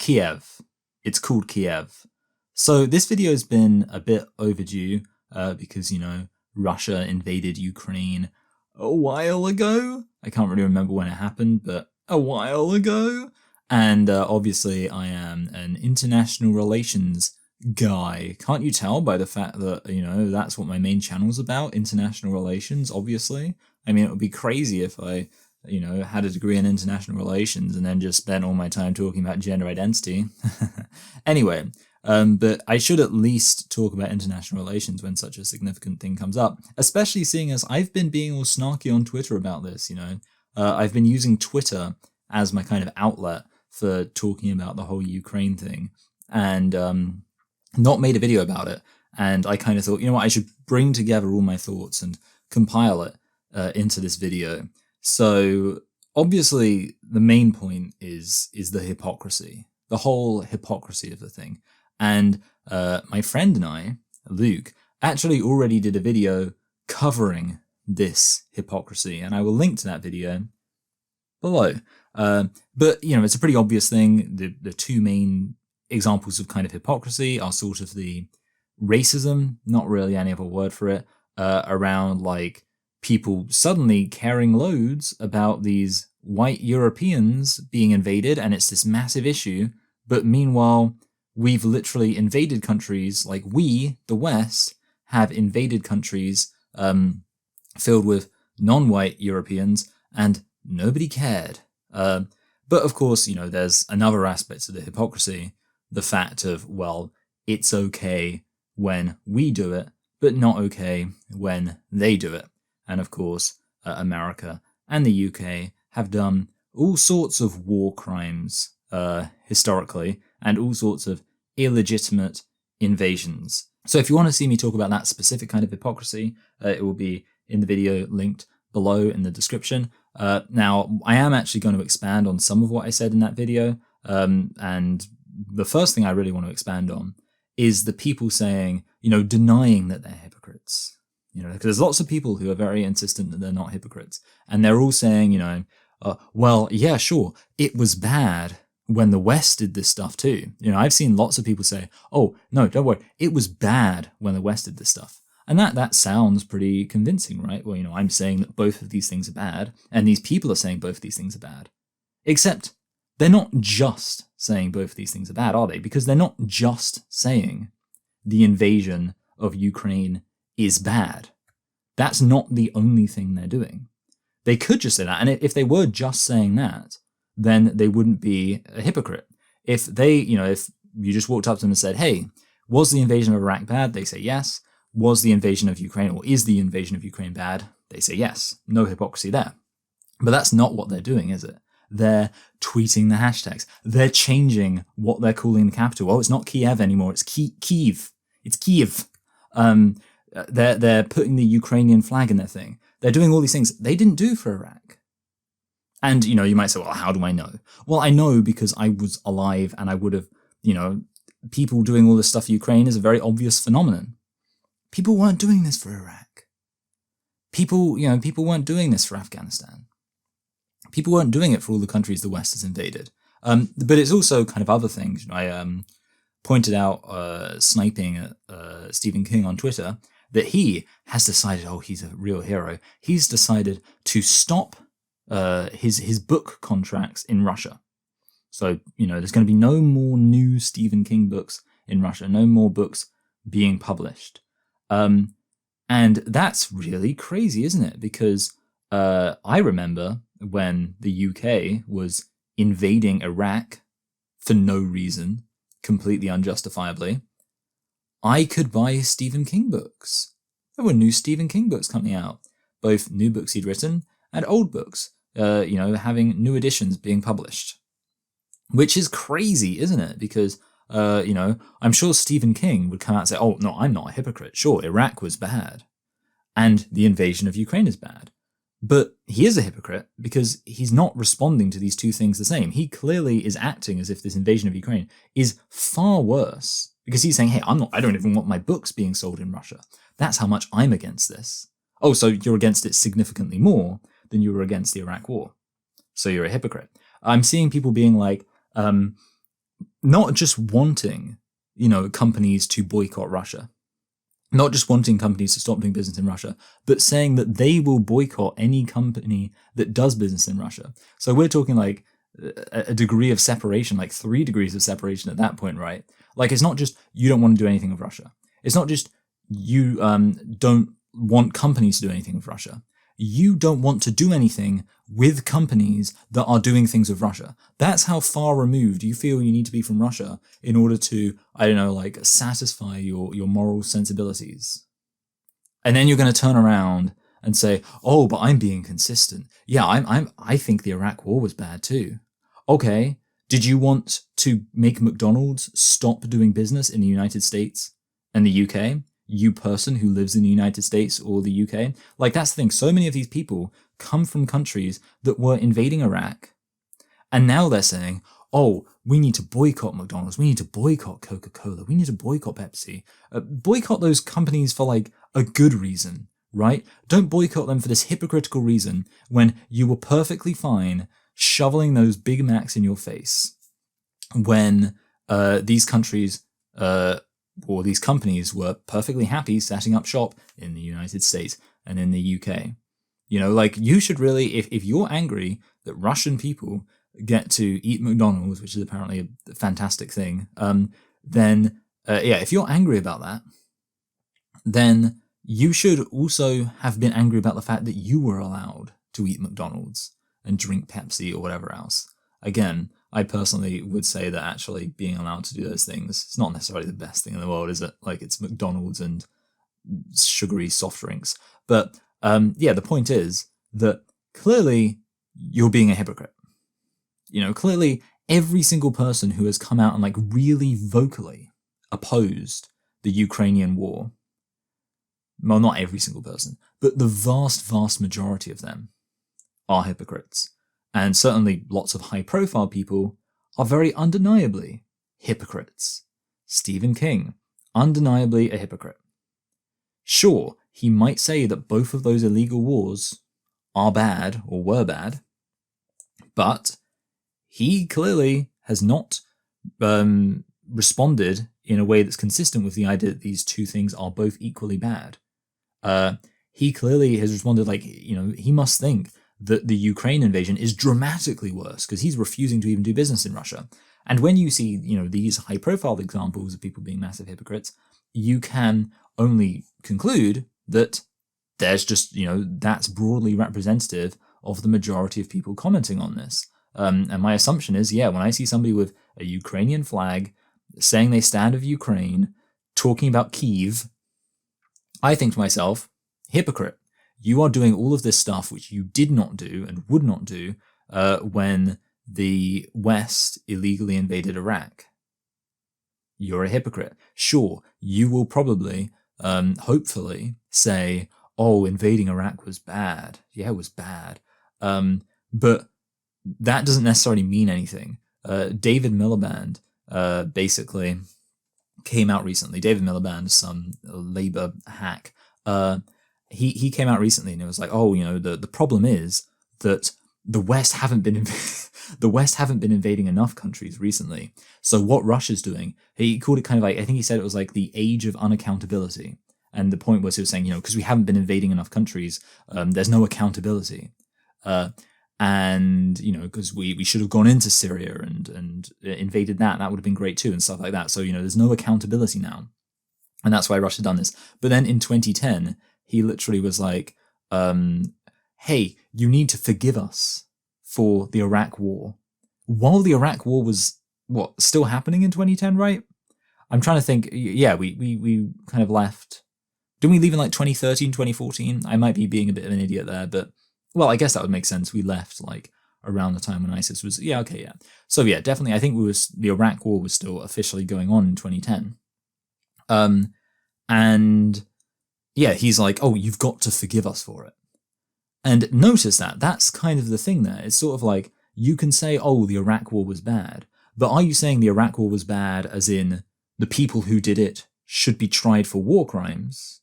Kiev. It's called Kiev. So this video has been a bit overdue because, Russia invaded Ukraine a while ago. I can't really remember when it happened, but a while ago. And obviously I am an international relations guy. Can't you tell by the fact that, that's what my main channel's about, international relations, obviously. I mean, it would be crazy if I, had a degree in international relations and then just spent all my time talking about gender identity. Anyway, but I should at least talk about international relations when such a significant thing comes up, especially seeing as I've been being all snarky on Twitter about this, I've been using Twitter as my kind of outlet for talking about the whole Ukraine thing and not made a video about it. And I kind of thought, I should bring together all my thoughts and compile it into this video. So obviously the main point is the hypocrisy, the whole hypocrisy of the thing. And my friend and I, Luke, actually already did a video covering this hypocrisy, and I will link to that video below. But, it's a pretty obvious thing. The two main examples of kind of hypocrisy are sort of the racism, not really any other word for it, around like people suddenly caring loads about these white Europeans being invaded, and it's this massive issue. But meanwhile, we've literally invaded countries, like we, the West, have invaded countries filled with non-white Europeans, and nobody cared. But of course, there's another aspect to the hypocrisy, the fact of, well, it's okay when we do it, but not okay when they do it. And of course, America and the UK have done all sorts of war crimes historically, and all sorts of illegitimate invasions. So if you want to see me talk about that specific kind of hypocrisy, it will be in the video linked below in the description. Now, I am actually going to expand on some of what I said in that video, and the first thing I really want to expand on is the people saying, denying that they're hypocrites. Because there's lots of people who are very insistent that they're not hypocrites, and they're all saying, well, yeah, sure, it was bad when the West did this stuff too. I've seen lots of people say, oh, no, don't worry, it was bad when the West did this stuff. And that sounds pretty convincing, right? Well, I'm saying that both of these things are bad, and these people are saying both of these things are bad. Except they're not just saying both of these things are bad, are they? Because they're not just saying the invasion of Ukraine is bad. That's not the only thing they're doing. They could just say that, and if they were just saying that, then they wouldn't be a hypocrite. If they, if you just walked up to them and said, hey, was the invasion of Iraq bad? They say yes. Was the invasion of Ukraine, or is the invasion of Ukraine bad? They say yes. No hypocrisy there. But that's not what they're doing, is it? They're tweeting the hashtags. They're changing what they're calling the capital. Oh, it's not Kiev anymore. It's Kyiv. It's Kyiv. They're putting the Ukrainian flag in their thing. They're doing all these things they didn't do for Iraq. And, you might say, well, how do I know? Well, I know because I was alive, and I would have, people doing all this stuff in Ukraine is a very obvious phenomenon. People weren't doing this for Iraq. People weren't doing this for Afghanistan. People weren't doing it for all the countries the West has invaded. But it's also kind of other things. I pointed out, sniping at Stephen King on Twitter, that he has decided, oh, he's a real hero. He's decided to stop his book contracts in Russia. So, there's going to be no more new Stephen King books in Russia, no more books being published. And that's really crazy, isn't it? Because I remember when the UK was invading Iraq for no reason, completely unjustifiably, I could buy Stephen King books. There were new Stephen King books coming out, both new books he'd written and old books, having new editions being published. Which is crazy, isn't it? Because, I'm sure Stephen King would come out and say, oh, no, I'm not a hypocrite. Sure, Iraq was bad, and the invasion of Ukraine is bad. But he is a hypocrite because he's not responding to these two things the same. He clearly is acting as if this invasion of Ukraine is far worse, because he's saying, hey, I don't even want my books being sold in Russia. That's how much I'm against this. Oh, so you're against it significantly more than you were against the Iraq war. So you're a hypocrite. I'm seeing people being like, not just wanting, companies to boycott Russia, not just wanting companies to stop doing business in Russia, but saying that they will boycott any company that does business in Russia. So we're talking like a degree of separation, like 3 degrees of separation at that point, right? Like, it's not just you don't want to do anything with Russia. It's not just you don't want companies to do anything with Russia. You don't want to do anything with companies that are doing things with Russia. That's how far removed you feel you need to be from Russia in order to, I don't know, like satisfy your moral sensibilities. And then you're going to turn around and say, oh, but I'm being consistent. Yeah, I think the Iraq war was bad too. Okay, did you want to make McDonald's stop doing business in the United States and the UK? You person who lives in the United States or the UK? Like, that's the thing. So many of these people come from countries that were invading Iraq. And now they're saying, oh, we need to boycott McDonald's. We need to boycott Coca-Cola. We need to boycott Pepsi. Boycott those companies for like a good reason, right? Don't boycott them for this hypocritical reason when you were perfectly fine shoveling those Big Macs in your face when these countries or these companies were perfectly happy setting up shop in the United States and in the UK. Like, you should really, if you're angry that Russian people get to eat McDonald's, which is apparently a fantastic thing, then if you're angry about that, then you should also have been angry about the fact that you were allowed to eat McDonald's and drink Pepsi or whatever else. Again, I personally would say that actually being allowed to do those things is not necessarily the best thing in the world, is it? Like, it's McDonald's and sugary soft drinks. But the point is that clearly you're being a hypocrite. Clearly every single person who has come out and like really vocally opposed the Ukrainian war, well, not every single person, but the vast, vast majority of them are hypocrites. And certainly lots of high-profile people are very undeniably hypocrites. Stephen King, undeniably a hypocrite. Sure, he might say that both of those illegal wars are bad or were bad, but he clearly has not responded in a way that's consistent with the idea that these two things are both equally bad. He clearly has responded like, he must think that the Ukraine invasion is dramatically worse because he's refusing to even do business in Russia. And when you see, these high-profile examples of people being massive hypocrites, you can only conclude that there's just, that's broadly representative of the majority of people commenting on this. And my assumption is, when I see somebody with a Ukrainian flag saying they stand with Ukraine, talking about Kyiv, I think to myself, hypocrite. You are doing all of this stuff which you did not do and would not do when the West illegally invaded Iraq. You're a hypocrite. Sure, you will probably, hopefully, say, oh, invading Iraq was bad. Yeah, it was bad. But that doesn't necessarily mean anything. David Miliband basically came out recently. David Miliband, some Labour hack, he came out recently and it was like, oh, the problem is that the West haven't been invading enough countries recently. So what Russia's doing, he called it kind of like, I think he said it was like the age of unaccountability. And the point was, he was saying, because we haven't been invading enough countries, there's no accountability. And, because we should have gone into Syria and invaded that would have been great too and stuff like that. So, there's no accountability now. And that's why Russia's done this. But then in 2010, he literally was like, hey, you need to forgive us for the Iraq war. While the Iraq war was, still happening in 2010, right? I'm trying to think. Yeah, we kind of left. Didn't we leave in like 2013, 2014? I might be being a bit of an idiot there, but, well, I guess that would make sense. We left like around the time when ISIS was, okay. So yeah, definitely, I think the Iraq war was still officially going on in 2010. And yeah, he's like, oh, you've got to forgive us for it. And notice that's kind of the thing there. It's sort of like, you can say, oh, the Iraq war was bad, but are you saying the Iraq war was bad as in the people who did it should be tried for war crimes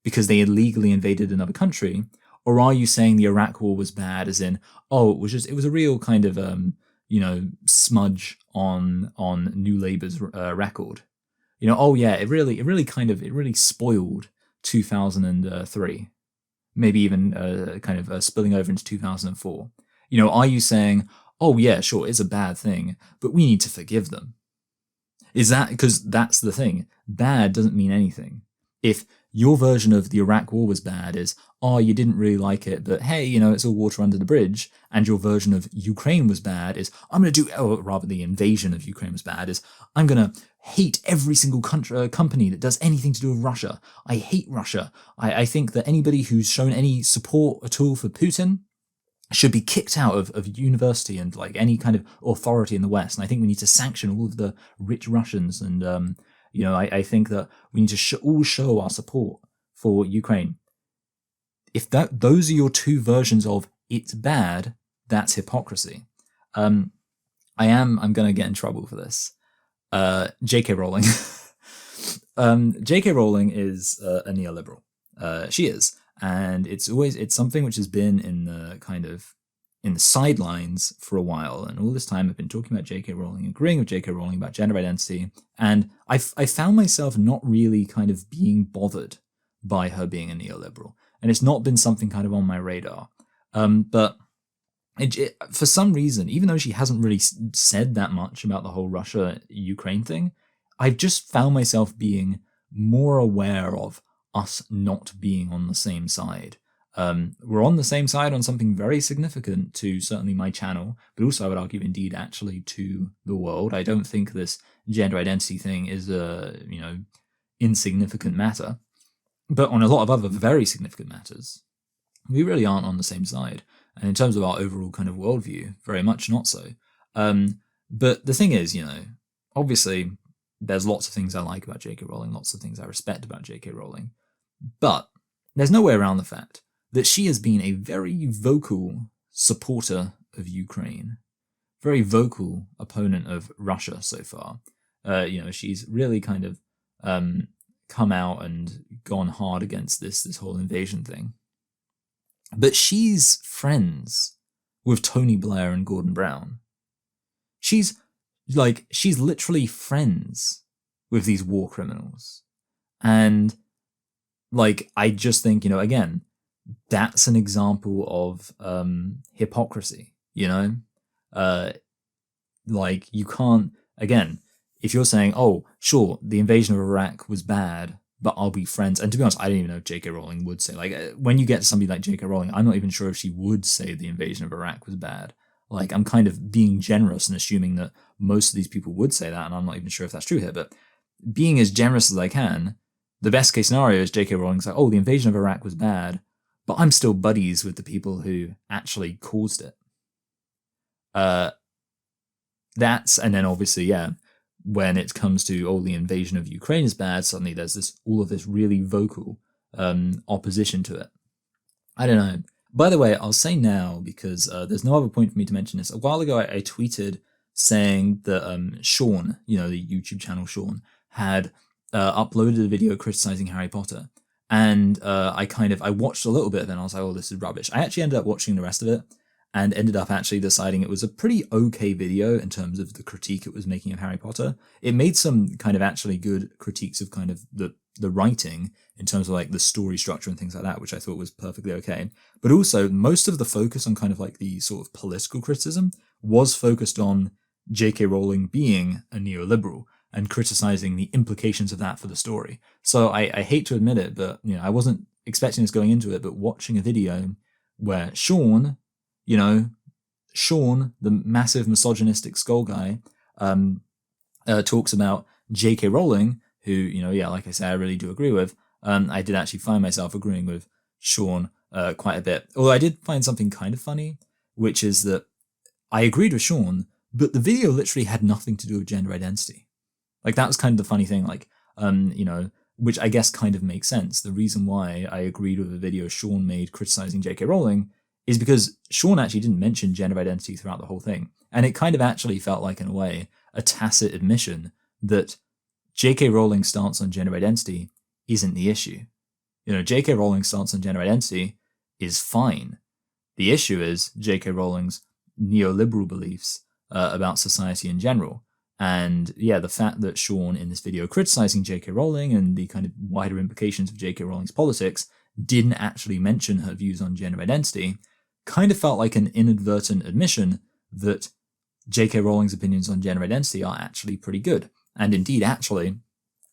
because they illegally invaded another country? Or are you saying the Iraq war was bad as in, oh, it was a real kind of smudge on New Labour's record. Oh yeah, it really spoiled 2003, maybe even spilling over into 2004. Are you saying, oh yeah, sure, it's a bad thing, but we need to forgive them? Is that because that's the thing? Bad doesn't mean anything. If your version of the Iraq War was bad is, oh, you didn't really like it, but hey, it's all water under the bridge, and your version of Ukraine was bad is, the invasion of Ukraine was bad is, I'm going to hate every single company that does anything to do with Russia. I hate Russia. I think that anybody who's shown any support at all for Putin should be kicked out of university and like any kind of authority in the West. And I think we need to sanction all of the rich Russians. And, I think that we need to all show our support for Ukraine. If those are your two versions of it's bad, that's hypocrisy. I'm going to get in trouble for this. J.K. Rowling. J.K. Rowling is a neoliberal. She is. And it's something which has been in the sidelines for a while. And all this time I've been talking about J.K. Rowling, agreeing with J.K. Rowling about gender identity. And I found myself not really kind of being bothered by her being a neoliberal. And it's not been something kind of on my radar. But for some reason, even though she hasn't really said that much about the whole Russia-Ukraine thing, I've just found myself being more aware of us not being on the same side. We're on the same side on something very significant to certainly my channel, but also I would argue indeed actually to the world. I don't think this gender identity thing is a, insignificant matter, but on a lot of other very significant matters, we really aren't on the same side. And in terms of our overall kind of worldview, very much not so. But the thing is, obviously there's lots of things I like about J.K. Rowling, lots of things I respect about J.K. Rowling. But there's no way around the fact that she has been a very vocal supporter of Ukraine, very vocal opponent of Russia so far. She's really kind of come out and gone hard against this whole invasion thing. But she's friends with Tony Blair and Gordon Brown. She's literally friends with these war criminals. And I just think, again, that's an example of hypocrisy, you can't, again, if you're saying, oh, sure, the invasion of Iraq was bad, but I'll be friends. And to be honest, I don't even know if J.K. Rowling would say, when you get to somebody like J.K. Rowling, I'm not even sure if she would say the invasion of Iraq was bad. I'm kind of being generous and assuming that most of these people would say that, and I'm not even sure if that's true here, but being as generous as I can, the best case scenario is J.K. Rowling's like, oh, the invasion of Iraq was bad, but I'm still buddies with the people who actually caused it. And then obviously, yeah, when it comes to, oh, the invasion of Ukraine is bad, suddenly there's all of this really vocal opposition to it. I don't know. By the way, I'll say now, because there's no other point for me to mention this. A while ago, I tweeted saying that Sean, the YouTube channel Sean, had uploaded a video criticizing Harry Potter. And I watched a little bit of it and I was like, oh, this is rubbish. I actually ended up watching the rest of it and ended up actually deciding it was a pretty okay video in terms of the critique it was making of Harry Potter. It made some kind of actually good critiques of kind of the writing in terms of the story structure and things like that, which I thought was perfectly okay. But also most of the focus on kind of the sort of political criticism was focused on J.K. Rowling being a neoliberal and criticizing the implications of that for the story. So I hate to admit it, but I wasn't expecting this going into it, but watching a video where Sean, the massive misogynistic skull guy, talks about J.K. Rowling, who, like I say, I really do agree with. I did actually find myself agreeing with Sean quite a bit. Although I did find something kind of funny, which is that I agreed with Sean, but the video literally had nothing to do with gender identity. That was kind of the funny thing, which I guess kind of makes sense. The reason why I agreed with the video Sean made criticizing J.K. Rowling is because Sean actually didn't mention gender identity throughout the whole thing. And it kind of actually felt like, in a way, a tacit admission that J.K. Rowling's stance on gender identity isn't the issue. J.K. Rowling's stance on gender identity is fine. The issue is J.K. Rowling's neoliberal beliefs about society in general. And yeah, the fact that Sean in this video criticizing J.K. Rowling and the kind of wider implications of J.K. Rowling's politics didn't actually mention her views on gender identity kind of felt like an inadvertent admission that J.K. Rowling's opinions on gender identity are actually pretty good, and indeed actually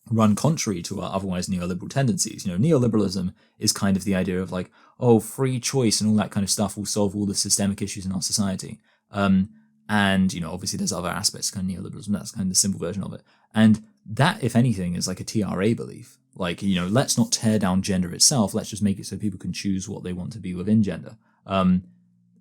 run contrary to our otherwise neoliberal tendencies. Neoliberalism is kind of the idea of like, oh, free choice and all that kind of stuff will solve all the systemic issues in our society. And, obviously there's other aspects of kind of neoliberalism. That's kind of the simple version of it. And that, if anything, is like a TRA belief. Like, let's not tear down gender itself. Let's just make it so people can choose what they want to be within gender.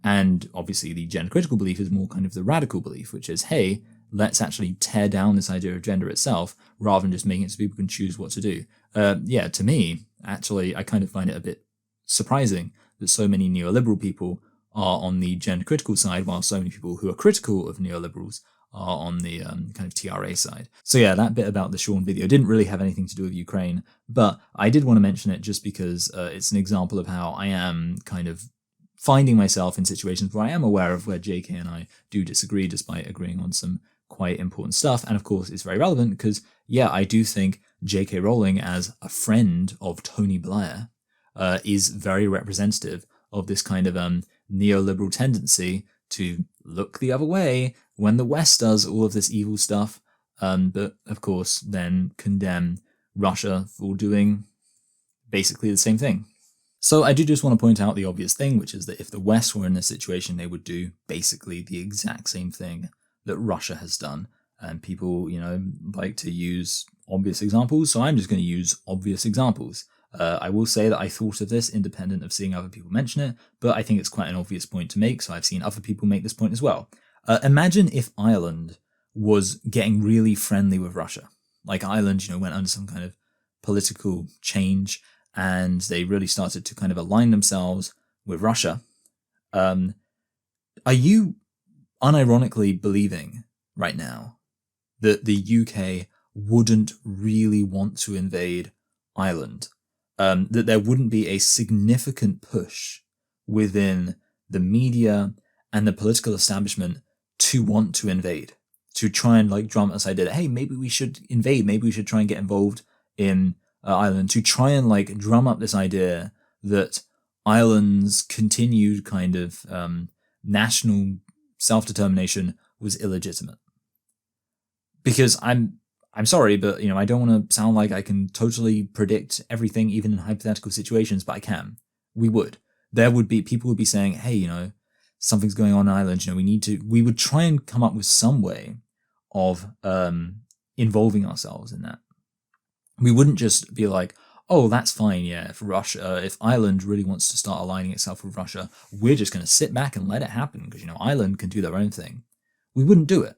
And obviously the gender critical belief is more kind of the radical belief, which is, hey, let's actually tear down this idea of gender itself rather than just making it so people can choose what to do. To me, actually, I kind of find it a bit surprising that so many neoliberal people are on the gender critical side, while so many people who are critical of neoliberals are on the kind of TRA side. So yeah, that bit about the Sean video didn't really have anything to do with Ukraine, but I did want to mention it just because it's an example of how I am kind of finding myself in situations where I am aware of where JK and I do disagree despite agreeing on some quite important stuff. And of course, it's very relevant because, yeah, I do think J.K. Rowling as a friend of Tony Blair is very representative of this kind of neoliberal tendency to look the other way when the West does all of this evil stuff, but of course then condemn Russia for doing basically the same thing. So I do just want to point out the obvious thing, which is that if the West were in this situation, they would do basically the exact same thing that Russia has done. And people, like to use obvious examples, so I'm just going to use obvious examples. I will say that I thought of this independent of seeing other people mention it, but I think it's quite an obvious point to make, so I've seen other people make this point as well. Imagine if Ireland was getting really friendly with Russia. Like Ireland, went under some kind of political change, and they really started to kind of align themselves with Russia. Are you unironically believing right now that the UK wouldn't really want to invade Ireland? That there wouldn't be a significant push within the media and the political establishment to want to invade, to try and like drum this idea that, hey, maybe we should invade, maybe we should try and get involved in Ireland, to try and like drum up this idea that Ireland's continued kind of national self-determination was illegitimate. Because I'm sorry, but I don't want to sound like I can totally predict everything, even in hypothetical situations, but I can. We would. People would be saying, hey, something's going on in Ireland, we would try and come up with some way of involving ourselves in that. We wouldn't just be like, oh, that's fine, yeah, if Ireland really wants to start aligning itself with Russia, we're just going to sit back and let it happen because, Ireland can do their own thing. We wouldn't do it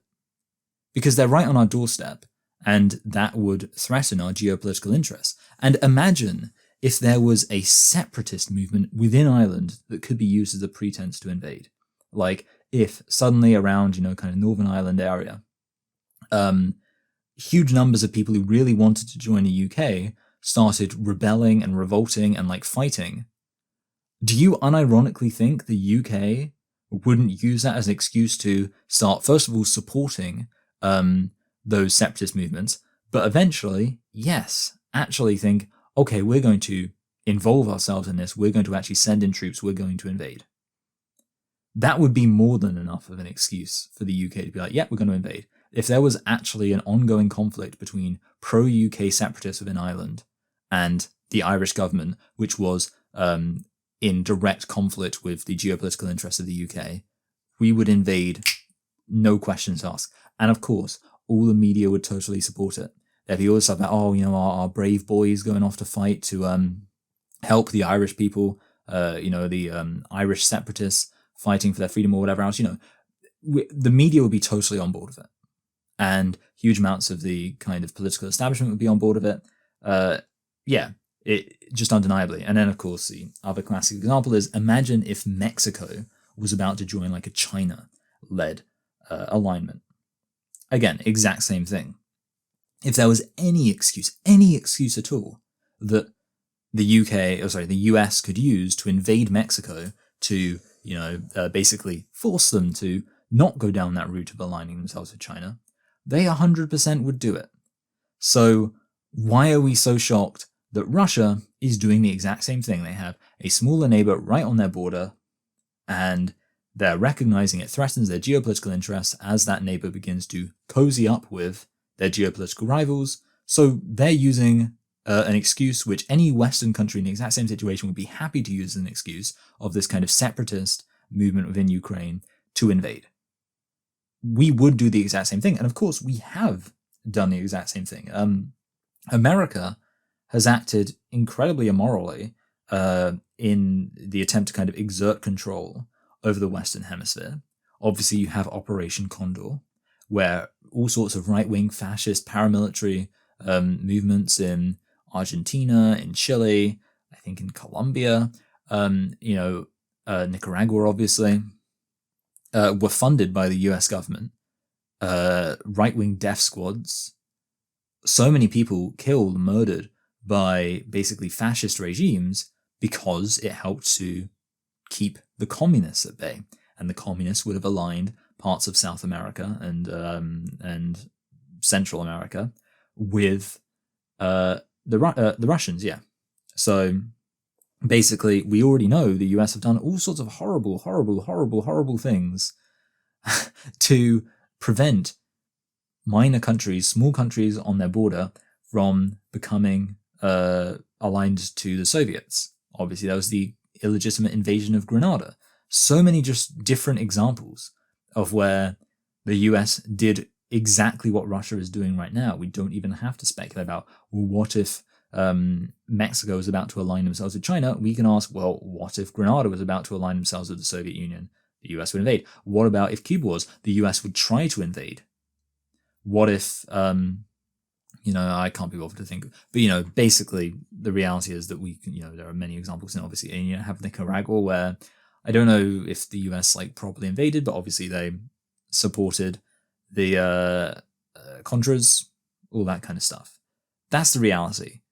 because they're right on our doorstep, and that would threaten our geopolitical interests. And imagine if there was a separatist movement within Ireland that could be used as a pretense to invade. Like if suddenly around, kind of Northern Ireland area, huge numbers of people who really wanted to join the UK started rebelling and revolting and like fighting. Do you unironically think the UK wouldn't use that as an excuse to start, first of all, supporting those separatist movements, but eventually, yes, actually think, okay, we're going to involve ourselves in this, we're going to actually send in troops, we're going to invade. That would be more than enough of an excuse for the UK to be like, yeah, we're going to invade. If there was actually an ongoing conflict between pro-UK separatists within Ireland and the Irish government, which was in direct conflict with the geopolitical interests of the UK, we would invade, no questions asked. And of course, all the media would totally support it. There'd be all this stuff about, our brave boys going off to fight to help the Irish people, the Irish separatists fighting for their freedom or whatever else. The media would be totally on board with it. And huge amounts of the kind of political establishment would be on board of it. It just undeniably. And then, of course, the other classic example is imagine if Mexico was about to join like a China-led alignment. Again, exact same thing. If there was any excuse at all that the US could use to invade Mexico to, basically force them to not go down that route of aligning themselves with China, they 100% would do it. So why are we so shocked that Russia is doing the exact same thing? They have a smaller neighbor right on their border, and they're recognizing it threatens their geopolitical interests as that neighbor begins to cozy up with their geopolitical rivals. So they're using an excuse which any Western country in the exact same situation would be happy to use as an excuse of this kind of separatist movement within Ukraine to invade. We would do the exact same thing. And of course, we have done the exact same thing. America has acted incredibly immorally in the attempt to kind of exert control over the Western Hemisphere. Obviously, you have Operation Condor, where all sorts of right-wing fascist paramilitary movements in Argentina, in Chile, I think in Colombia, Nicaragua, obviously, were funded by the US government. Right-wing death squads. So many people killed, murdered by basically fascist regimes because it helped to keep the communists at bay. And the communists would have aligned parts of South America and Central America with the Russians, yeah. So basically, we already know the US have done all sorts of horrible things to prevent minor countries, small countries on their border from becoming aligned to the Soviets. Obviously, that was the illegitimate invasion of Grenada. So many just different examples of where the US did exactly what Russia is doing right now. We don't even have to speculate about, well, what if Mexico is about to align themselves with China? We can ask, well, what if Grenada was about to align themselves with the Soviet Union? The US would invade. What about if Cuba was? The US would try to invade. What if, I can't be bothered to think, but, basically the reality is that we can, there are many examples, and obviously, and you have Nicaragua, where I don't know if the US properly invaded, but obviously they supported the Contras, all that kind of stuff. That's the reality.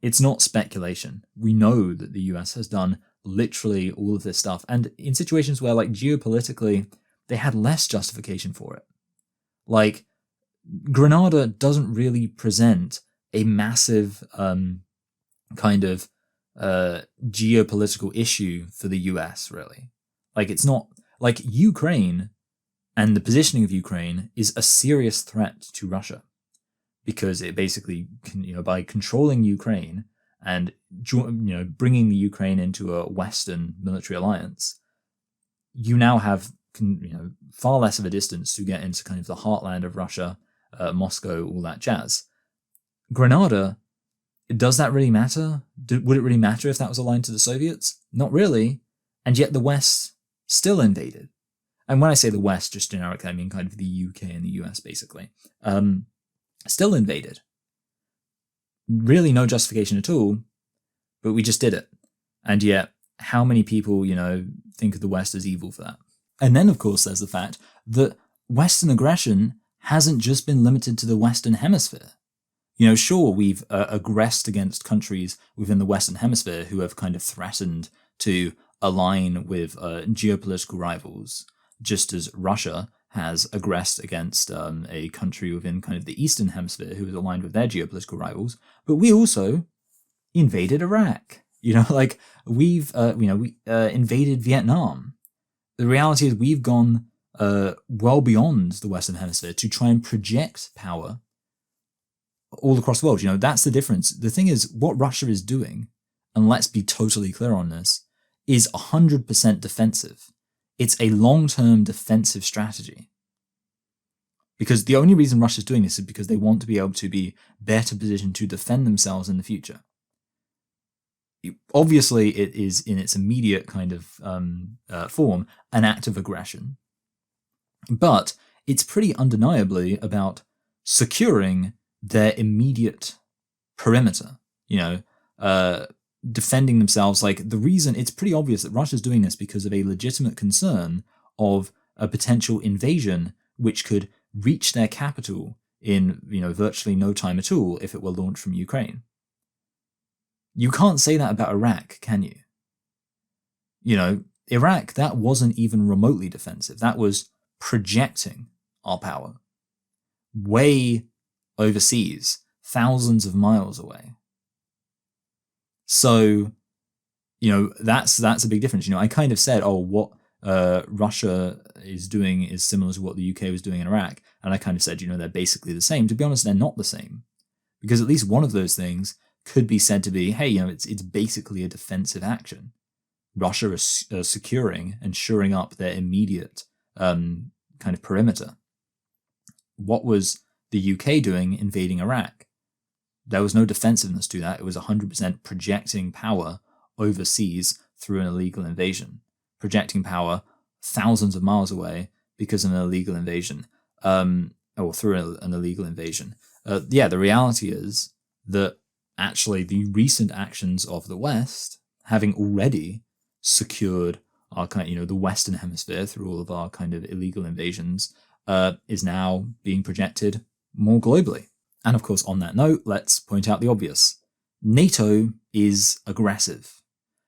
It's not speculation. We know that the US has done literally all of this stuff, and in situations where geopolitically they had less justification for it. Grenada doesn't really present a massive kind of geopolitical issue for the US, really. It's not Ukraine, and the positioning of Ukraine is a serious threat to Russia, because it basically can, by controlling Ukraine and bringing the Ukraine into a Western military alliance, you now have far less of a distance to get into kind of the heartland of Russia, Moscow, all that jazz. Grenada, does that really matter? Would it really matter if that was aligned to the Soviets? Not really. And yet the West still invaded. And when I say the West, just generically, I mean kind of the UK and the US, basically. Still invaded. Really no justification at all, but we just did it. And yet, how many people, think of the West as evil for that? And then, of course, there's the fact that Western aggression hasn't just been limited to the Western Hemisphere. Sure, we've aggressed against countries within the Western Hemisphere who have kind of threatened to align with geopolitical rivals, just as Russia has aggressed against a country within kind of the Eastern Hemisphere who is aligned with their geopolitical rivals. But we also invaded Iraq. We've invaded Vietnam. The reality is we've gone well beyond the Western Hemisphere to try and project power all across the world. That's the difference. The thing is, what Russia is doing, and let's be totally clear on this, is 100% defensive. It's a long-term defensive strategy. Because the only reason Russia's doing this is because they want to be able to be better positioned to defend themselves in the future. Obviously, it is in its immediate kind of form an act of aggression. But it's pretty undeniably about securing their immediate perimeter, defending themselves. The reason, it's pretty obvious that Russia's doing this because of a legitimate concern of a potential invasion which could reach their capital in, virtually no time at all if it were launched from Ukraine. You can't say that about Iraq, can you? Iraq, that wasn't even remotely defensive. That was projecting our power way overseas, thousands of miles away. So, that's a big difference. I kind of said, what Russia is doing is similar to what the UK was doing in Iraq. And I kind of said, they're basically the same. To be honest, they're not the same. Because at least one of those things could be said to be, hey, it's basically a defensive action. Russia is securing and shoring up their immediate kind of perimeter. What was the UK doing invading Iraq? There was no defensiveness to that. It was 100% projecting power overseas through an illegal invasion, projecting power thousands of miles away because of an illegal invasion, or through an illegal invasion. The reality is that actually the recent actions of the West, having already secured our kind of, the Western Hemisphere through all of our kind of illegal invasions, is now being projected more globally. And of course, on that note, let's point out the obvious. NATO is aggressive.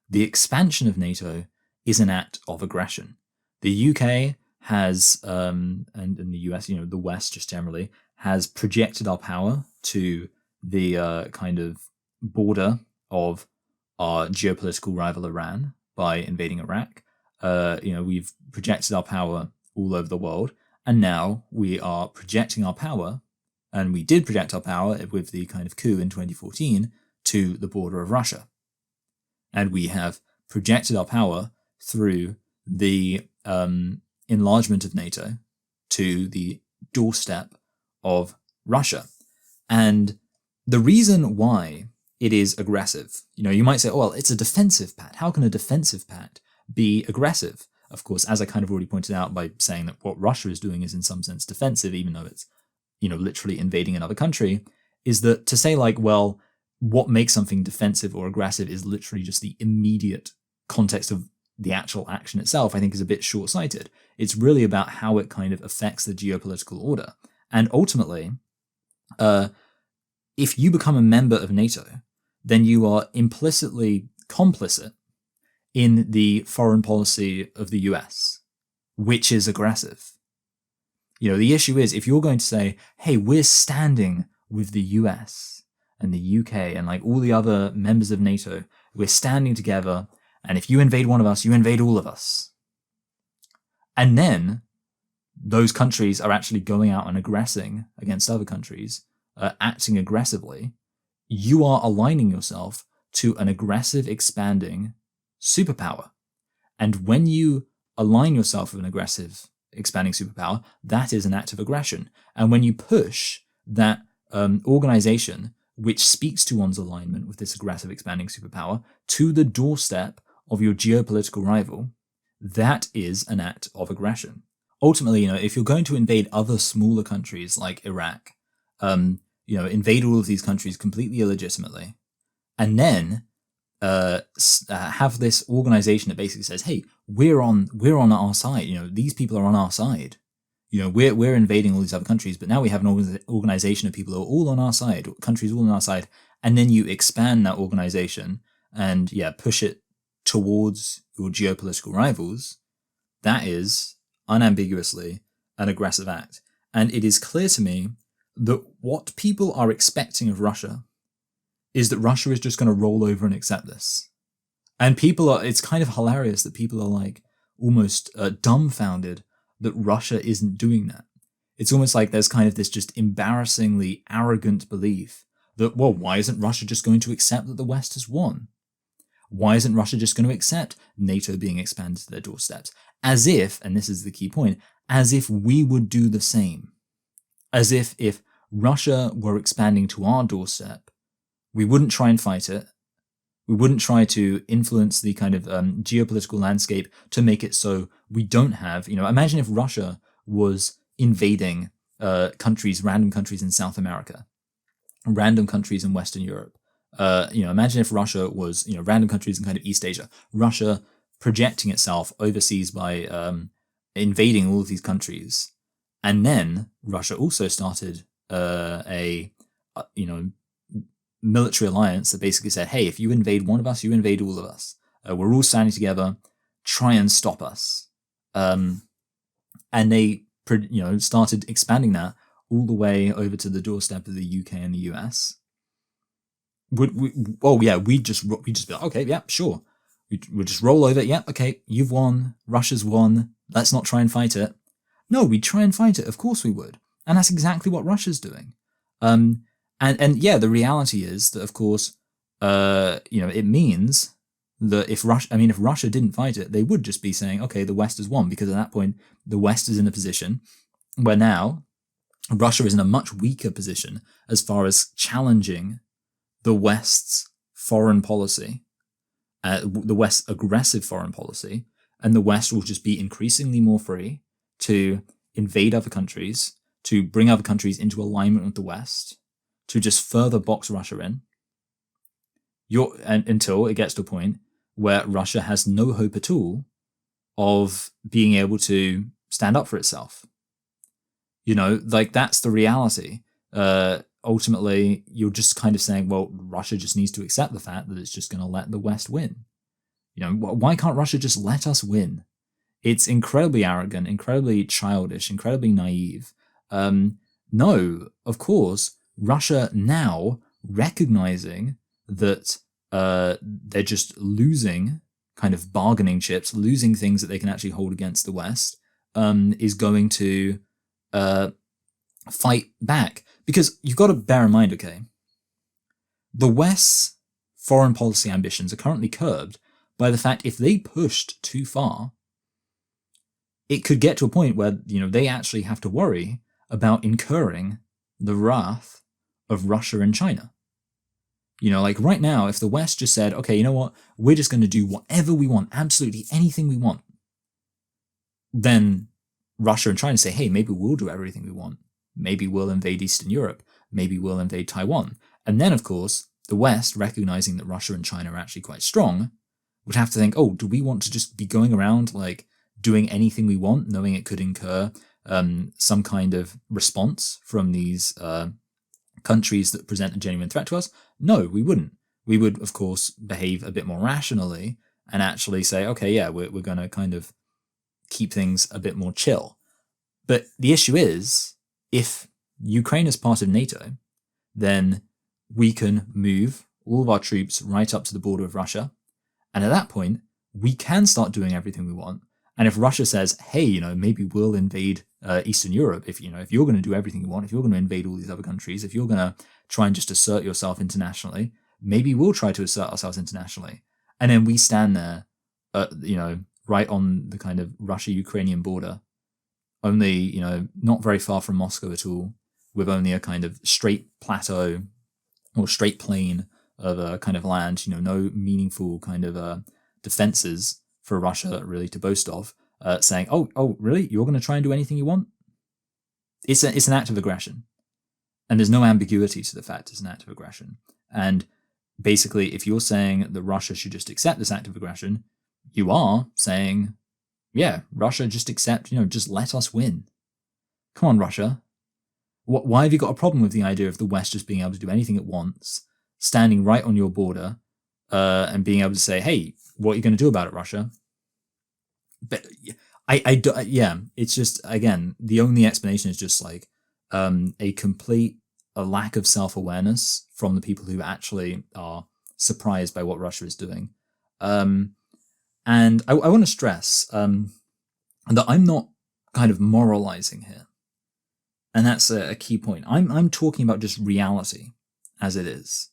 The expansion of NATO is an act of aggression. The UK has, and in the US, the West just generally, has projected our power to the kind of border of our geopolitical rival Iran by invading Iraq. We've projected our power all over the world, and now we are projecting our power, and we did project our power with the kind of coup in 2014 to the border of Russia. And we have projected our power through the enlargement of NATO to the doorstep of Russia. And the reason why it is aggressive, you might say, it's a defensive pact. How can a defensive pact be aggressive? Of course, as I kind of already pointed out by saying that what Russia is doing is in some sense defensive, even though it's, literally invading another country, is that to say what makes something defensive or aggressive is literally just the immediate context of the actual action itself, I think is a bit short-sighted. It's really about how it kind of affects the geopolitical order. And ultimately, if you become a member of NATO, then you are implicitly complicit in the foreign policy of the US, which is aggressive. The issue is, if you're going to say, hey, we're standing with the US and the UK and all the other members of NATO, we're standing together, and if you invade one of us, you invade all of us. And then those countries are actually going out and aggressing against other countries, acting aggressively, you are aligning yourself to an aggressive, expanding superpower. And when you align yourself with an aggressive, expanding superpower, that is an act of aggression. And when you push that organization, which speaks to one's alignment with this aggressive, expanding superpower, to the doorstep of your geopolitical rival, that is an act of aggression. Ultimately, if you're going to invade other smaller countries like Iraq, invade all of these countries completely illegitimately, and then have this organization that basically says, "Hey, we're on our side. These people are on our side. We're invading all these other countries, but now we have an organization of people who are all on our side, countries all on our side." And then you expand that organization and push it towards your geopolitical rivals. That is unambiguously an aggressive act. And it is clear to me that what people are expecting of Russia is that Russia is just going to roll over and accept this. And it's kind of hilarious that people are almost dumbfounded that Russia isn't doing that. It's almost like there's kind of this just embarrassingly arrogant belief that, why isn't Russia just going to accept that the West has won? Why isn't Russia just going to accept NATO being expanded to their doorsteps? As if, and this is the key point, as if we would do the same. As if Russia were expanding to our doorstep, we wouldn't try and fight it. We wouldn't try to influence the kind of geopolitical landscape to make it so we don't have, imagine if Russia was invading random countries in South America, random countries in Western Europe. Imagine if Russia was, random countries in kind of East Asia, Russia projecting itself overseas by invading all of these countries. And then Russia also started a military alliance that basically said, hey, if you invade one of us, you invade all of us. We're all standing together try and stop us. And they, started expanding that all the way over to the doorstep of the UK and the US. We'd just be like, okay, yeah, sure. We'd just roll over. Yeah, okay, you've won. Russia's won. Let's not try and fight it. No, we'd try and fight it. Of course we would. And that's exactly what Russia's doing. And the reality is that, of course, it means that if Russia didn't fight it, they would just be saying, okay, the West has won, because at that point, the West is in a position where now Russia is in a much weaker position as far as challenging the West's foreign policy, the West's aggressive foreign policy, and the West will just be increasingly more free to invade other countries, to bring other countries into alignment with the West, to just further box Russia in, until it gets to a point where Russia has no hope at all of being able to stand up for itself. That's the reality. Ultimately, you're just kind of saying, well, Russia just needs to accept the fact that it's just going to let the West win. Why can't Russia just let us win? It's incredibly arrogant, incredibly childish, incredibly naive. No, of course, Russia now recognizing that they're just losing kind of bargaining chips, losing things that they can actually hold against the West, is going to fight back. Because you've got to bear in mind, okay, the West's foreign policy ambitions are currently curbed by the fact if they pushed too far, it could get to a point where, they actually have to worry about incurring the wrath of Russia and China. Right now, if the West just said, okay, you know what, we're just going to do whatever we want, absolutely anything we want, then Russia and China say, hey, maybe we'll do everything we want. Maybe we'll invade Eastern Europe. Maybe we'll invade Taiwan. And then, of course, the West, recognizing that Russia and China are actually quite strong, would have to think, oh, do we want to just be going around doing anything we want, knowing it could incur some kind of response from these countries that present a genuine threat to us? No, we wouldn't. We would, of course, behave a bit more rationally and actually say, okay, yeah, we're going to kind of keep things a bit more chill. But the issue is, if Ukraine is part of NATO, then we can move all of our troops right up to the border of Russia. And at that point, we can start doing everything we want. And if Russia says, hey, maybe we'll invade Eastern Europe, if you're going to do everything you want, if you're going to invade all these other countries, if you're going to try and just assert yourself internationally, maybe we'll try to assert ourselves internationally. And then we stand there, right on the kind of Russia-Ukrainian border, only, not very far from Moscow at all, with only a kind of straight plateau or straight plain of a kind of land, no meaningful kind of defenses for Russia really to boast of, saying, oh, really? You're going to try and do anything you want? It's an act of aggression. And there's no ambiguity to the fact it's an act of aggression. And basically, if you're saying that Russia should just accept this act of aggression, you are saying, yeah, Russia, just accept, just let us win. Come on, Russia. Why have you got a problem with the idea of the West just being able to do anything it wants, standing right on your border, and being able to say, hey, what are you going to do about it, Russia? But it's just, again, the only explanation is just a complete lack of self-awareness from the people who actually are surprised by what Russia is doing. And I want to stress that I'm not kind of moralizing here. And that's a key point. I'm talking about just reality as it is.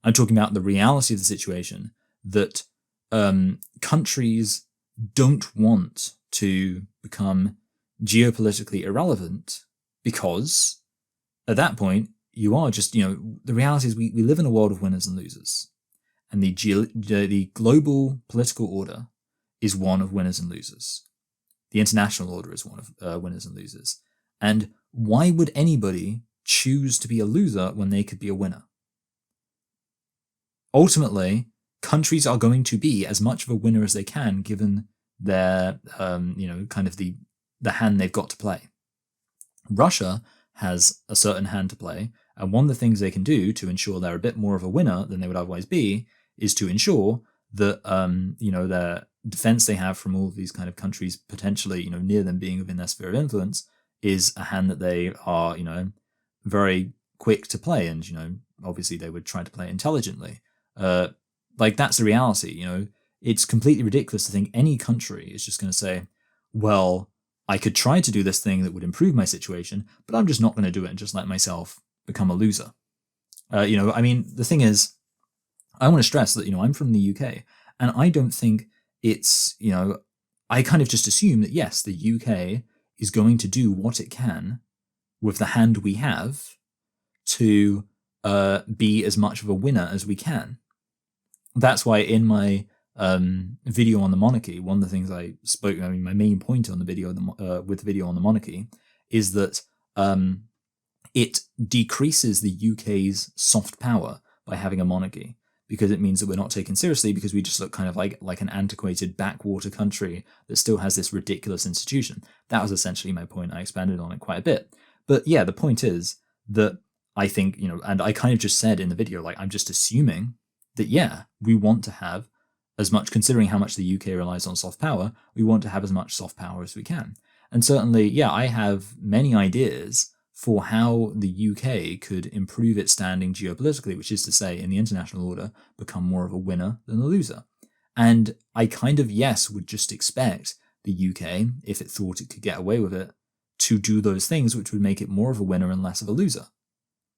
I'm talking about the reality of the situation, that countries don't want to become geopolitically irrelevant, because at that point, you are just, the reality is we live in a world of winners and losers. And the global political order is one of winners and losers. The international order is one of winners and losers. And why would anybody choose to be a loser when they could be a winner? Ultimately, countries are going to be as much of a winner as they can, given their, kind of the hand they've got to play. Russia has a certain hand to play, and one of the things they can do to ensure they're a bit more of a winner than they would otherwise be is to ensure that, defense they have from all of these kind of countries potentially, near them being within their sphere of influence is a hand that they are, very quick to play. And, obviously they would try to play intelligently. That's the reality, It's completely ridiculous to think any country is just going to say, well, I could try to do this thing that would improve my situation, but I'm just not going to do it and just let myself become a loser. The thing is, I want to stress that, I'm from the UK, and I don't think it's, I kind of just assume that, yes, the UK is going to do what it can with the hand we have to be as much of a winner as we can. That's why in my video on the monarchy, one of the things I spoke, my main point on the video with the video on the monarchy is that it decreases the UK's soft power by having a monarchy, because it means that we're not taken seriously, because we just look kind of like an antiquated backwater country that still has this ridiculous institution. That was essentially my point. I expanded on it quite a bit. But yeah, the point is that I think, and I kind of just said in the video, I'm just assuming that, yeah, we want to have as much, considering how much the UK relies on soft power, we want to have as much soft power as we can. And certainly, yeah, I have many ideas for how the UK could improve its standing geopolitically, which is to say, in the international order, become more of a winner than a loser. And I kind of, yes, would just expect the UK, if it thought it could get away with it, to do those things which would make it more of a winner and less of a loser.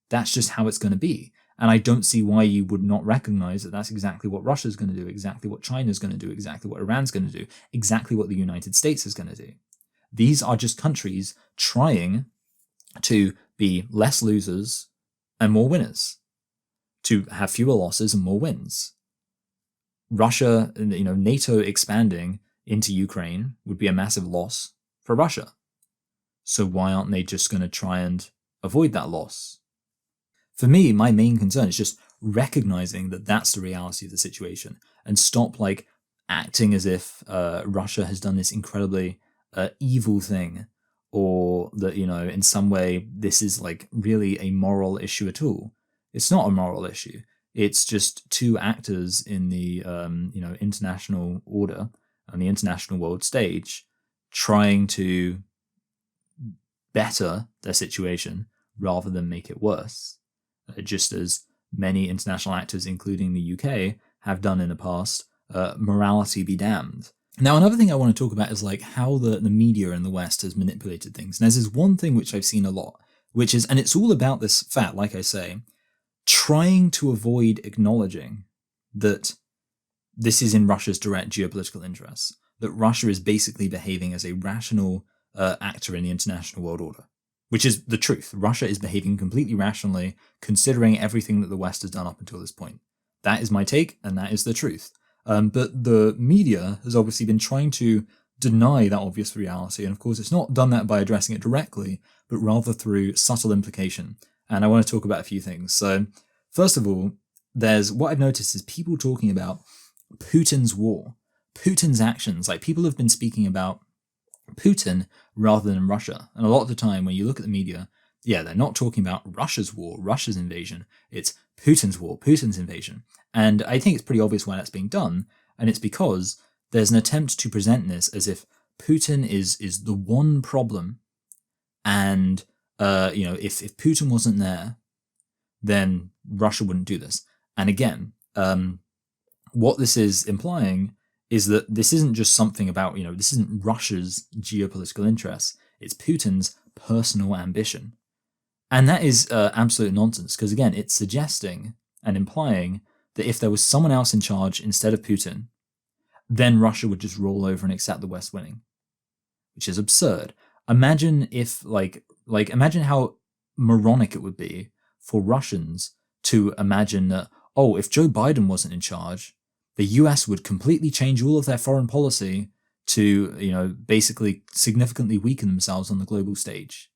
That's just how it's going to be. And I don't see why you would not recognize that that's exactly what Russia's going to do, exactly what China's going to do, exactly what Iran's going to do, exactly what the United States is going to do. These are just countries trying to be less losers and more winners, to have fewer losses and more wins. Russia, NATO expanding into Ukraine would be a massive loss for Russia. So why aren't they just going to try and avoid that loss? For me, my main concern is just recognizing that that's the reality of the situation, and stop acting as if Russia has done this incredibly evil thing, or that, in some way this is really a moral issue at all. It's not a moral issue. It's just two actors in the international order and the international world stage trying to better their situation rather than make it worse. Just as many international actors, including the UK, have done in the past, morality be damned. Now, another thing I want to talk about is how the media in the West has manipulated things. And there's this one thing which I've seen a lot, which is, and it's all about this fact, like I say, trying to avoid acknowledging that this is in Russia's direct geopolitical interests, that Russia is basically behaving as a rational actor in the international world order. Which is the truth. Russia is behaving completely rationally, considering everything that the West has done up until this point. That is my take, and that is the truth. But the media has obviously been trying to deny that obvious reality, and of course it's not done that by addressing it directly, but rather through subtle implication. And I want to talk about a few things. So, first of all, what I've noticed is people talking about Putin's war, Putin's actions. People have been speaking about Putin rather than Russia. And a lot of the time when you look at the media, yeah, they're not talking about Russia's war, Russia's invasion. It's Putin's war, Putin's invasion. And I think it's pretty obvious why that's being done. And it's because there's an attempt to present this as if Putin is the one problem. And, if Putin wasn't there, then Russia wouldn't do this. And again, what this is implying is that this isn't just something about, this isn't Russia's geopolitical interests. It's Putin's personal ambition. And that is absolute nonsense, because again, it's suggesting and implying that if there was someone else in charge instead of Putin, then Russia would just roll over and accept the West winning, which is absurd. Imagine if, imagine how moronic it would be for Russians to imagine that, if Joe Biden wasn't in charge, the US would completely change all of their foreign policy to, basically significantly weaken themselves on the global stage.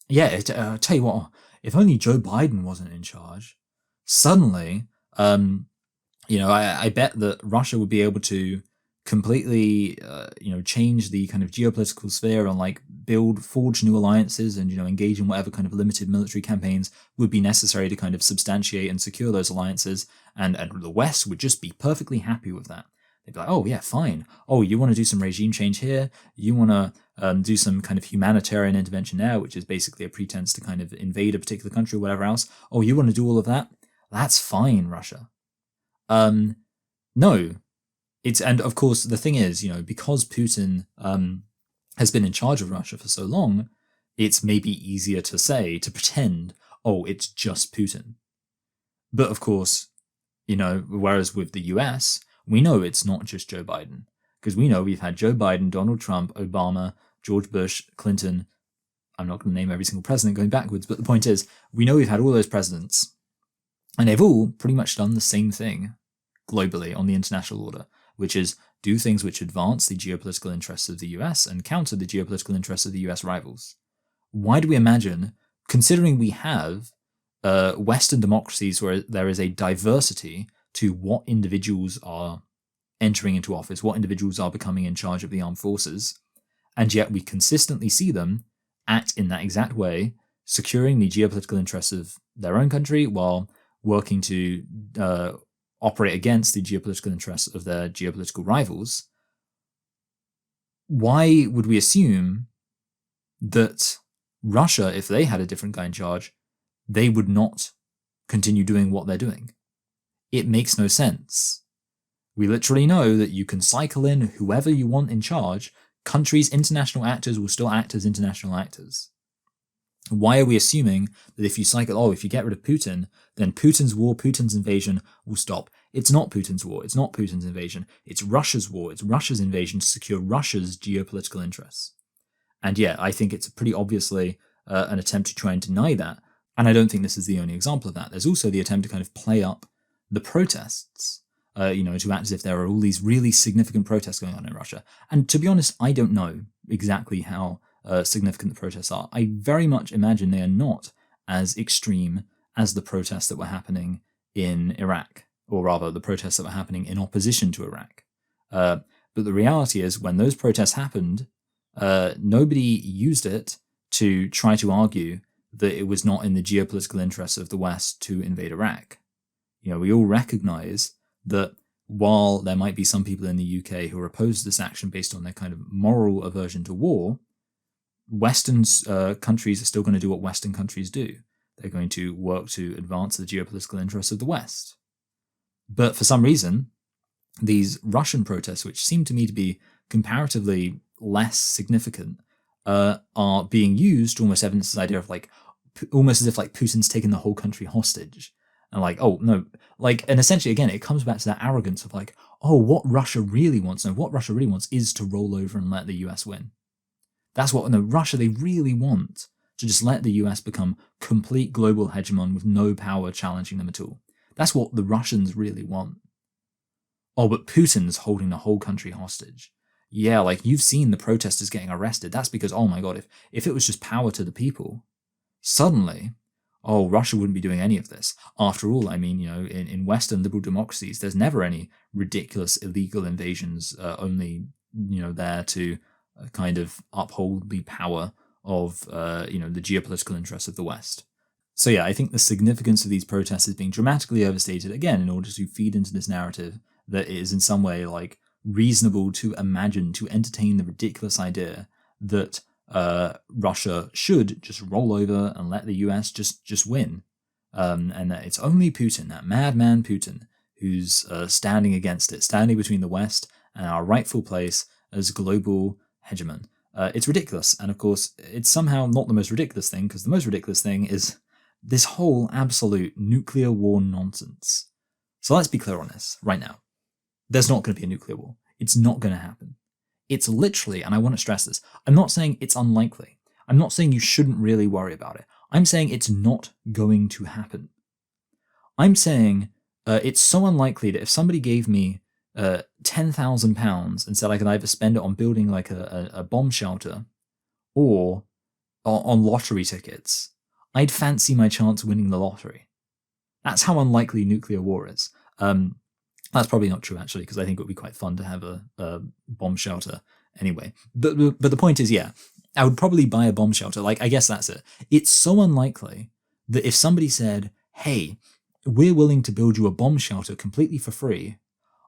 Yeah, I'll tell you what, if only Joe Biden wasn't in charge, suddenly, I bet that Russia would be able to completely, change the kind of geopolitical sphere and forge new alliances and, engage in whatever kind of limited military campaigns would be necessary to kind of substantiate and secure those alliances. And the West would just be perfectly happy with that. They'd be like, oh yeah, fine. Oh, you want to do some regime change here? You want to do some kind of humanitarian intervention there, which is basically a pretense to kind of invade a particular country or whatever else. Oh, you want to do all of that? That's fine, Russia. No, and of course the thing is, because Putin has been in charge of Russia for so long, it's maybe easier to pretend, oh, it's just Putin. But of course, whereas with the US, we know it's not just Joe Biden, because we know we've had Joe Biden, Donald Trump, Obama, George Bush, Clinton. I'm not going to name every single president going backwards, but the point is, we know we've had all those presidents, and they've all pretty much done the same thing globally on the international order, which is do things which advance the geopolitical interests of the US and counter the geopolitical interests of the US rivals. Why do we imagine, considering we have Western democracies where there is a diversity to what individuals are entering into office, what individuals are becoming in charge of the armed forces, and yet we consistently see them act in that exact way, securing the geopolitical interests of their own country while working to operate against the geopolitical interests of their geopolitical rivals. Why would we assume that Russia, if they had a different guy in charge, they would not continue doing what they're doing? It makes no sense. We literally know that you can cycle in whoever you want in charge. Countries, international actors will still act as international actors. Why are we assuming that if you get rid of Putin, then Putin's war, Putin's invasion will stop? It's not Putin's war. It's not Putin's invasion. It's Russia's war. It's Russia's invasion to secure Russia's geopolitical interests. And yeah, I think it's pretty obviously an attempt to try and deny that. And I don't think this is the only example of that. There's also the attempt to kind of play up the protests, to act as if there are all these really significant protests going on in Russia. And to be honest, I don't know exactly how significant the protests are. I very much imagine they are not as extreme as the protests that were happening in Iraq, or rather the protests that were happening in opposition to Iraq. But the reality is, when those protests happened, nobody used it to try to argue that it was not in the geopolitical interests of the West to invade Iraq. We all recognize that while there might be some people in the UK who are opposed to this action based on their kind of moral aversion to war, Western countries are still going to do what Western countries do. They're going to work to advance the geopolitical interests of the West. But for some reason, these Russian protests, which seem to me to be comparatively less significant, are being used to almost evidence this idea of almost as if Putin's taken the whole country hostage. And and essentially, again, it comes back to that arrogance of what Russia really wants. And what Russia really wants is to roll over and let the US win. That's what Russia, they really want, to just let the US become complete global hegemon with no power challenging them at all. That's what the Russians really want. Oh, but Putin's holding the whole country hostage. Yeah, you've seen the protesters getting arrested. That's because, oh my God, if it was just power to the people, suddenly, Russia wouldn't be doing any of this. After all, in Western liberal democracies, there's never any ridiculous illegal invasions, only, there to kind of uphold the power of, the geopolitical interests of the West. So yeah, I think the significance of these protests is being dramatically overstated, again, in order to feed into this narrative that it is in some way reasonable to imagine, to entertain the ridiculous idea that Russia should just roll over and let the US just win. And that it's only Putin, that madman Putin, who's standing against it, standing between the West and our rightful place as global hegemon. It's ridiculous. And of course, it's somehow not the most ridiculous thing, because the most ridiculous thing is this whole absolute nuclear war nonsense. So let's be clear on this right now. There's not going to be a nuclear war. It's not going to happen. It's literally, and I want to stress this, I'm not saying it's unlikely. I'm not saying you shouldn't really worry about it. I'm saying it's not going to happen. I'm saying it's so unlikely that if somebody gave me £10,000 and said I could either spend it on building a bomb shelter or on lottery tickets, I'd fancy my chance of winning the lottery. That's how unlikely nuclear war is. That's probably not true, actually, because I think it would be quite fun to have a bomb shelter anyway. But the point is, yeah, I would probably buy a bomb shelter. I guess that's it. It's so unlikely that if somebody said, hey, we're willing to build you a bomb shelter completely for free,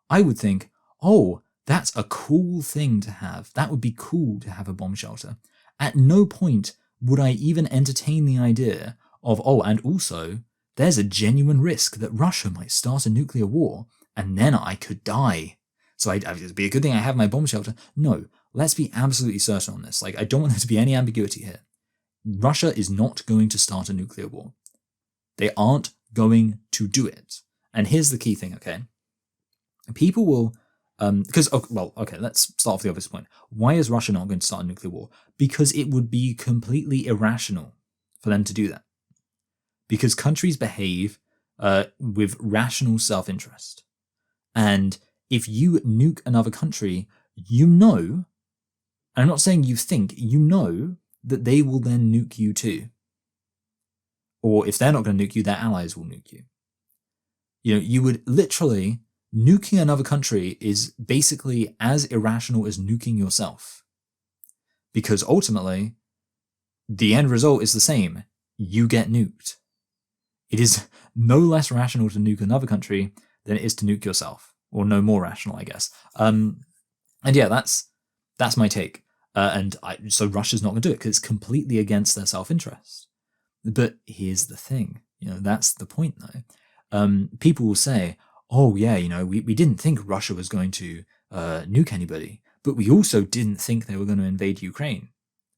I would think, oh, that's a cool thing to have. That would be cool to have a bomb shelter. At no point would I even entertain the idea of, oh, and also, there's a genuine risk that Russia might start a nuclear war, and then I could die. So it'd be a good thing I have my bomb shelter. No, let's be absolutely certain on this. Like, I don't want there to be any ambiguity here. Russia is not going to start a nuclear war. They aren't going to do it. And here's the key thing, okay? People will, let's start off the obvious point. Why is Russia not going to start a nuclear war? Because it would be completely irrational for them to do that. Because countries behave with rational self-interest. And if you nuke another country, you know, and I'm not saying you think, you know that they will then nuke you too. Or if they're not going to nuke you, their allies will nuke you. You know, you would literally, nuking another country is basically as irrational as nuking yourself. Because ultimately, the end result is the same. You get nuked. It is no less rational to nuke another country than it is to nuke yourself. Or no more rational, I guess. And yeah, that's my take. So Russia's not going to do it because it's completely against their self-interest. But here's the thing, you know, that's the point though. People will say, oh yeah, you know, we didn't think Russia was going to nuke anybody, but we also didn't think they were going to invade Ukraine.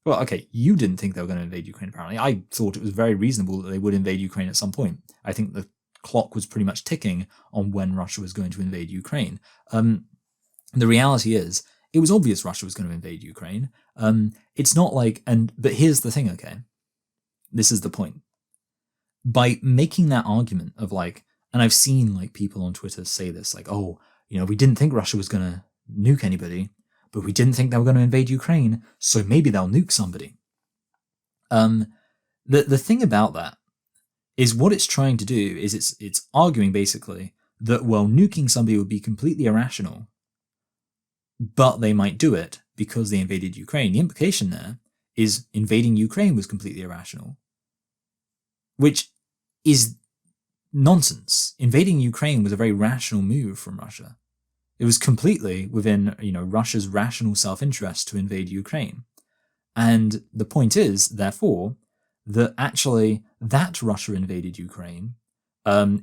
Well, okay, you didn't think they were going to invade Ukraine, apparently. I thought it was very reasonable that they would invade Ukraine at some point. I think the clock was pretty much ticking on when Russia was going to invade Ukraine. The reality is, it was obvious Russia was going to invade Ukraine. It's not like, but here's the thing, okay? This is the point. By making that argument of like, and I've seen like people on Twitter say this, like, oh, you know, we didn't think Russia was going to nuke anybody, but we didn't think they were going to invade Ukraine, so maybe they'll nuke somebody. The thing about that is what it's trying to do is it's arguing basically that, well, nuking somebody would be completely irrational, but they might do it because they invaded Ukraine. The implication there is invading Ukraine was completely irrational, which is nonsense. Invading Ukraine was a very rational move from Russia. It was completely within, you know, Russia's rational self-interest to invade Ukraine. And the point is, therefore, that actually that Russia invaded Ukraine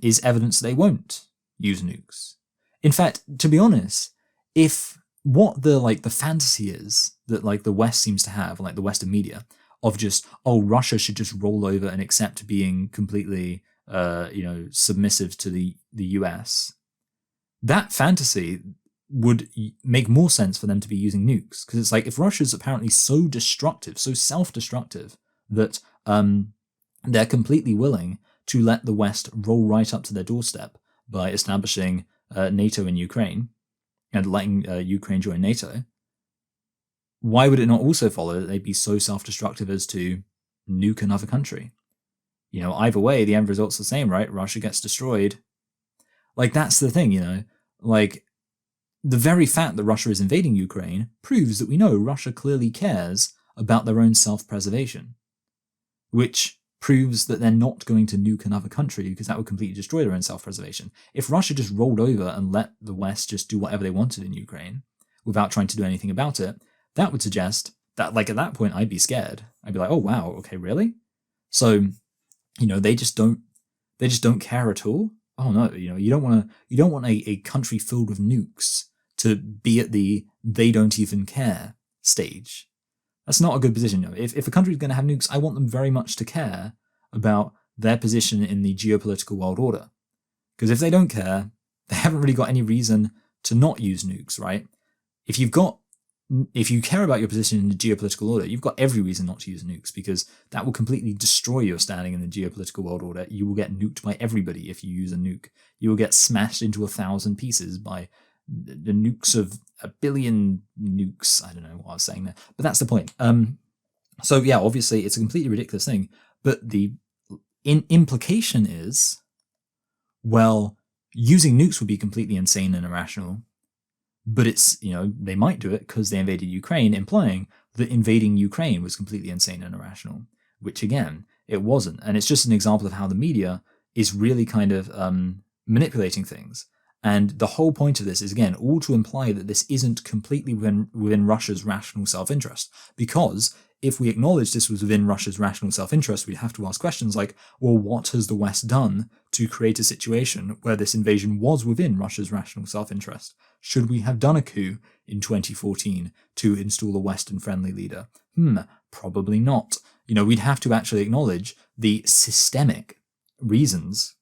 is evidence they won't use nukes. In fact, to be honest, if what the fantasy is that like the West seems to have, like the Western media, of just, oh, Russia should just roll over and accept being completely, submissive to the US, that fantasy would make more sense for them to be using nukes. Because it's like, if Russia's apparently so destructive, so self-destructive, that they're completely willing to let the West roll right up to their doorstep by establishing NATO in Ukraine and letting Ukraine join NATO, why would it not also follow that they'd be so self-destructive as to nuke another country? You know, either way, the end result's the same, right? Russia gets destroyed. Like, that's the thing, you know? Like, the very fact that Russia is invading Ukraine proves that we know Russia clearly cares about their own self-preservation, which proves that they're not going to nuke another country because that would completely destroy their own self-preservation. If Russia just rolled over and let the West just do whatever they wanted in Ukraine without trying to do anything about it, that would suggest that, like, at that point, I'd be scared. I'd be like, oh, wow, okay, really? So, you know, they just don't care at all. Oh no, you know, you don't want a country filled with nukes to be at the they don't even care stage. That's not a good position. You know, if a country's going to have nukes, I want them very much to care about their position in the geopolitical world order. Because if they don't care, they haven't really got any reason to not use nukes, right? If you care about your position in the geopolitical order, you've got every reason not to use nukes, because that will completely destroy your standing in the geopolitical world order. You will get nuked by everybody if you use a nuke. You will get smashed into 1,000 pieces by the nukes of 1 billion nukes. I don't know what I was saying there, but that's the point. So yeah, obviously it's a completely ridiculous thing, but the implication is, well, using nukes would be completely insane and irrational. But it's, you know, they might do it because they invaded Ukraine, implying that invading Ukraine was completely insane and irrational, which again, it wasn't. And it's just an example of how the media is really kind of manipulating things. And the whole point of this is, again, all to imply that this isn't completely within Russia's rational self-interest. Because if we acknowledge this was within Russia's rational self-interest, we'd have to ask questions like, well, what has the West done to create a situation where this invasion was within Russia's rational self-interest? Should we have done a coup in 2014 to install a Western-friendly leader? Probably not. We'd have to actually acknowledge the systemic reasons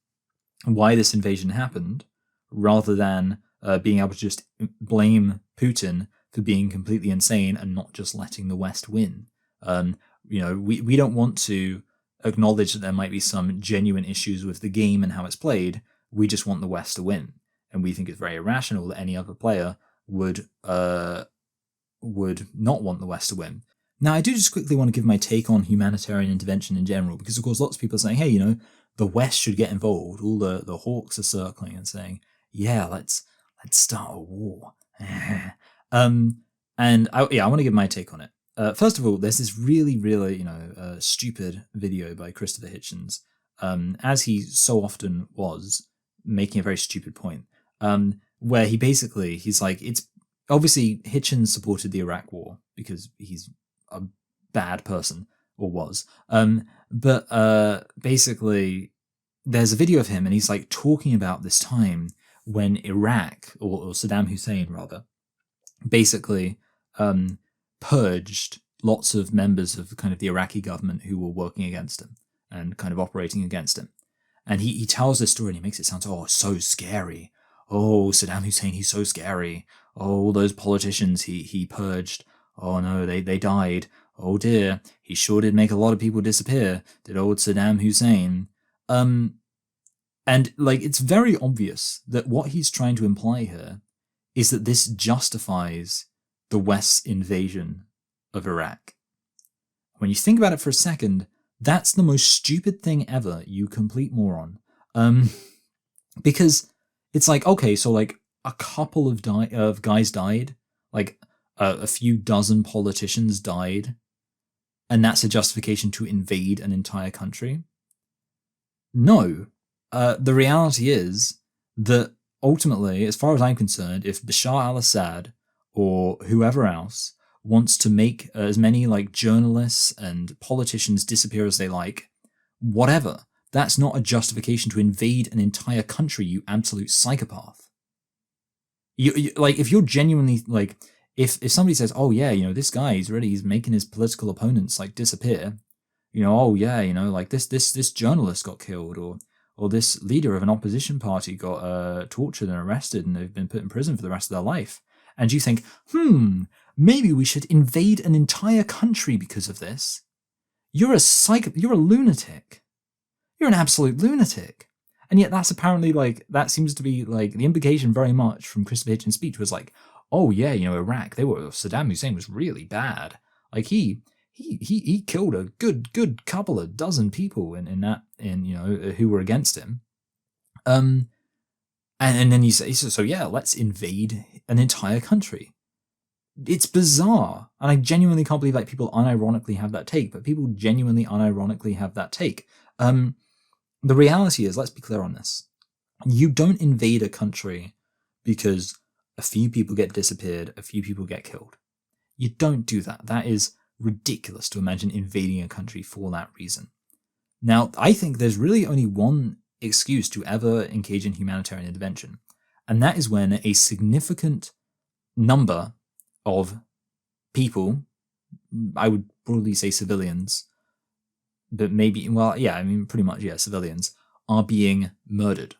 why this invasion happened, rather than being able to just blame Putin for being completely insane and not just letting the West win. We don't want to acknowledge that there might be some genuine issues with the game and how it's played. We just want the West to win. And we think it's very irrational that any other player would not want the West to win. Now, I do just quickly want to give my take on humanitarian intervention in general, because of course lots of people are saying, hey, the West should get involved. All the hawks are circling and saying, yeah, let's start a war. And I want to give my take on it. First of all, there's this really, really, stupid video by Christopher Hitchens, as he so often was, making a very stupid point, where he's like, it's obviously Hitchens supported the Iraq War because he's a bad person, or was. But basically, there's a video of him and he's like talking about this time when Iraq, or Saddam Hussein rather, basically purged lots of members of kind of the Iraqi government who were working against him and kind of operating against him. And he tells this story and he makes it sound so scary. Oh, Saddam Hussein, he's so scary. Oh, all those politicians he purged. Oh no, they died. Oh dear, he sure did make a lot of people disappear, did old Saddam Hussein. And like, it's very obvious that what he's trying to imply here is that this justifies the West's invasion of Iraq. When you think about it for a second, that's the most stupid thing ever, you complete moron. Because it's like, okay, so like a couple of guys died, like a few dozen politicians died, and that's a justification to invade an entire country? No. The reality is that ultimately, as far as I'm concerned, if Bashar al-Assad or whoever else wants to make as many like journalists and politicians disappear as they like, whatever, that's not a justification to invade an entire country, you absolute psychopath. You like, if you're genuinely like, if somebody says, oh yeah, this guy, he's making his political opponents like disappear, oh yeah, like this journalist got killed, or this leader of an opposition party got tortured and arrested and they've been put in prison for the rest of their life. And you think, maybe we should invade an entire country because of this. You're a lunatic. You're an absolute lunatic. And yet that's apparently like, that seems to be like the implication very much from Christopher Hitchens' speech was like, oh yeah, Iraq, Saddam Hussein was really bad. Like he killed a good couple of dozen people in that, who were against him. And then you say, so yeah, let's invade an entire country. It's bizarre. And I genuinely can't believe like people unironically have that take, but people genuinely unironically have that take. The reality is, let's be clear on this. You don't invade a country because a few people get disappeared, a few people get killed. You don't do that. That is ridiculous to imagine invading a country for that reason. Now, I think there's really only one excuse to ever engage in humanitarian intervention, and that is when a significant number of people, I would broadly say civilians, but maybe, well, yeah, I mean, pretty much, yeah, civilians, are being murdered.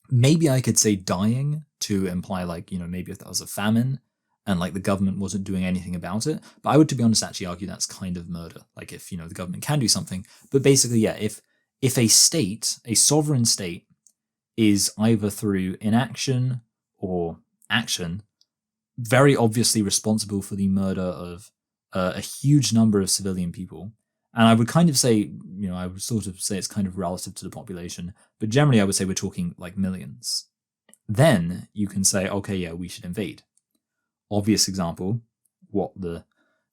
Maybe I could say dying to imply like, maybe if that was a famine and like the government wasn't doing anything about it. But I would, to be honest, actually argue that's kind of murder. Like if, the government can do something. But basically, yeah, if a state, a sovereign state, is either through inaction or action, very obviously responsible for the murder of a huge number of civilian people. And I would kind of say, I would sort of say it's kind of relative to the population, but generally I would say we're talking like millions. Then you can say, okay, yeah, we should invade. Obvious example, what the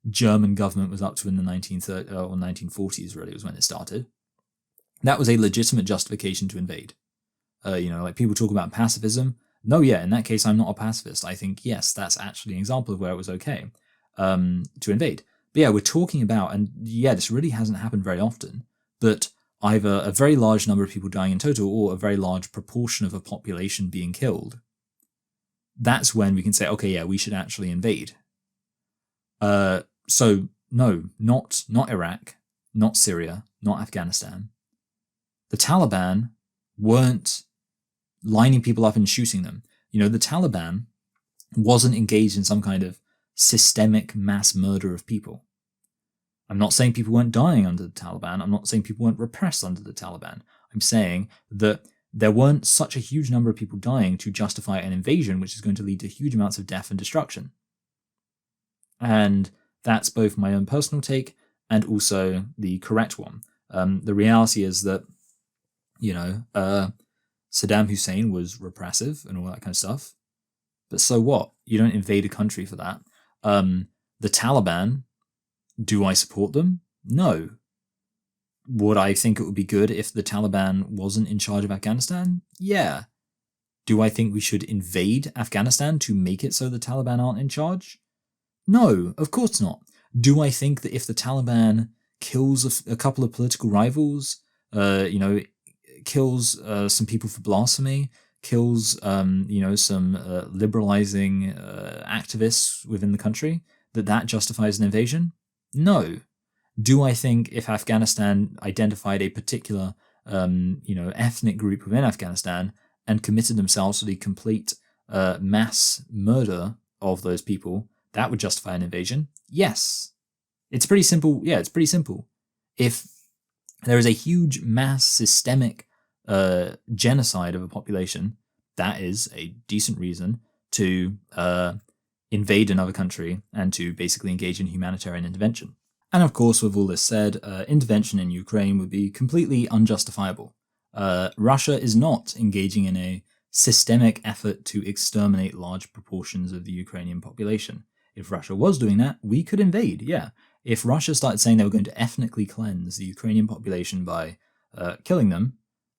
German government was up to in the 1930s or 1940s really was when it started. That was a legitimate justification to invade. Like people talk about pacifism. No, yeah, in that case, I'm not a pacifist. I think, yes, that's actually an example of where it was okay to invade. But yeah, we're talking about, and yeah, this really hasn't happened very often, but either a very large number of people dying in total or a very large proportion of a population being killed. That's when we can say, okay, yeah, we should actually invade. So no, not Iraq, not Syria, not Afghanistan. The Taliban weren't lining people up and shooting them. The Taliban wasn't engaged in some kind of systemic mass murder of people. I'm not saying people weren't dying under the Taliban. I'm not saying people weren't repressed under the Taliban. I'm saying that there weren't such a huge number of people dying to justify an invasion, which is going to lead to huge amounts of death and destruction. And that's both my own personal take and also the correct one. The reality is that, Saddam Hussein was repressive and all that kind of stuff. But so what? You don't invade a country for that. The Taliban, do I support them? No. Would I think it would be good if the Taliban wasn't in charge of Afghanistan? Yeah. Do I think we should invade Afghanistan to make it so the Taliban aren't in charge? No, of course not. Do I think that if the Taliban kills a couple of political rivals, kills some people for blasphemy, kills some liberalizing activists within the country, that justifies an invasion? No. Do I think if Afghanistan identified a particular ethnic group within Afghanistan and committed themselves to the complete mass murder of those people, that would justify an invasion? Yes. It's pretty simple. Yeah, it's pretty simple. If there is a huge mass systemic genocide of a population, that is a decent reason to invade another country and to basically engage in humanitarian intervention. And of course, with all this said, intervention in Ukraine would be completely unjustifiable. Russia is not engaging in a systemic effort to exterminate large proportions of the Ukrainian population. If Russia was doing that, we could invade, yeah. If Russia started saying they were going to ethnically cleanse the Ukrainian population by killing them,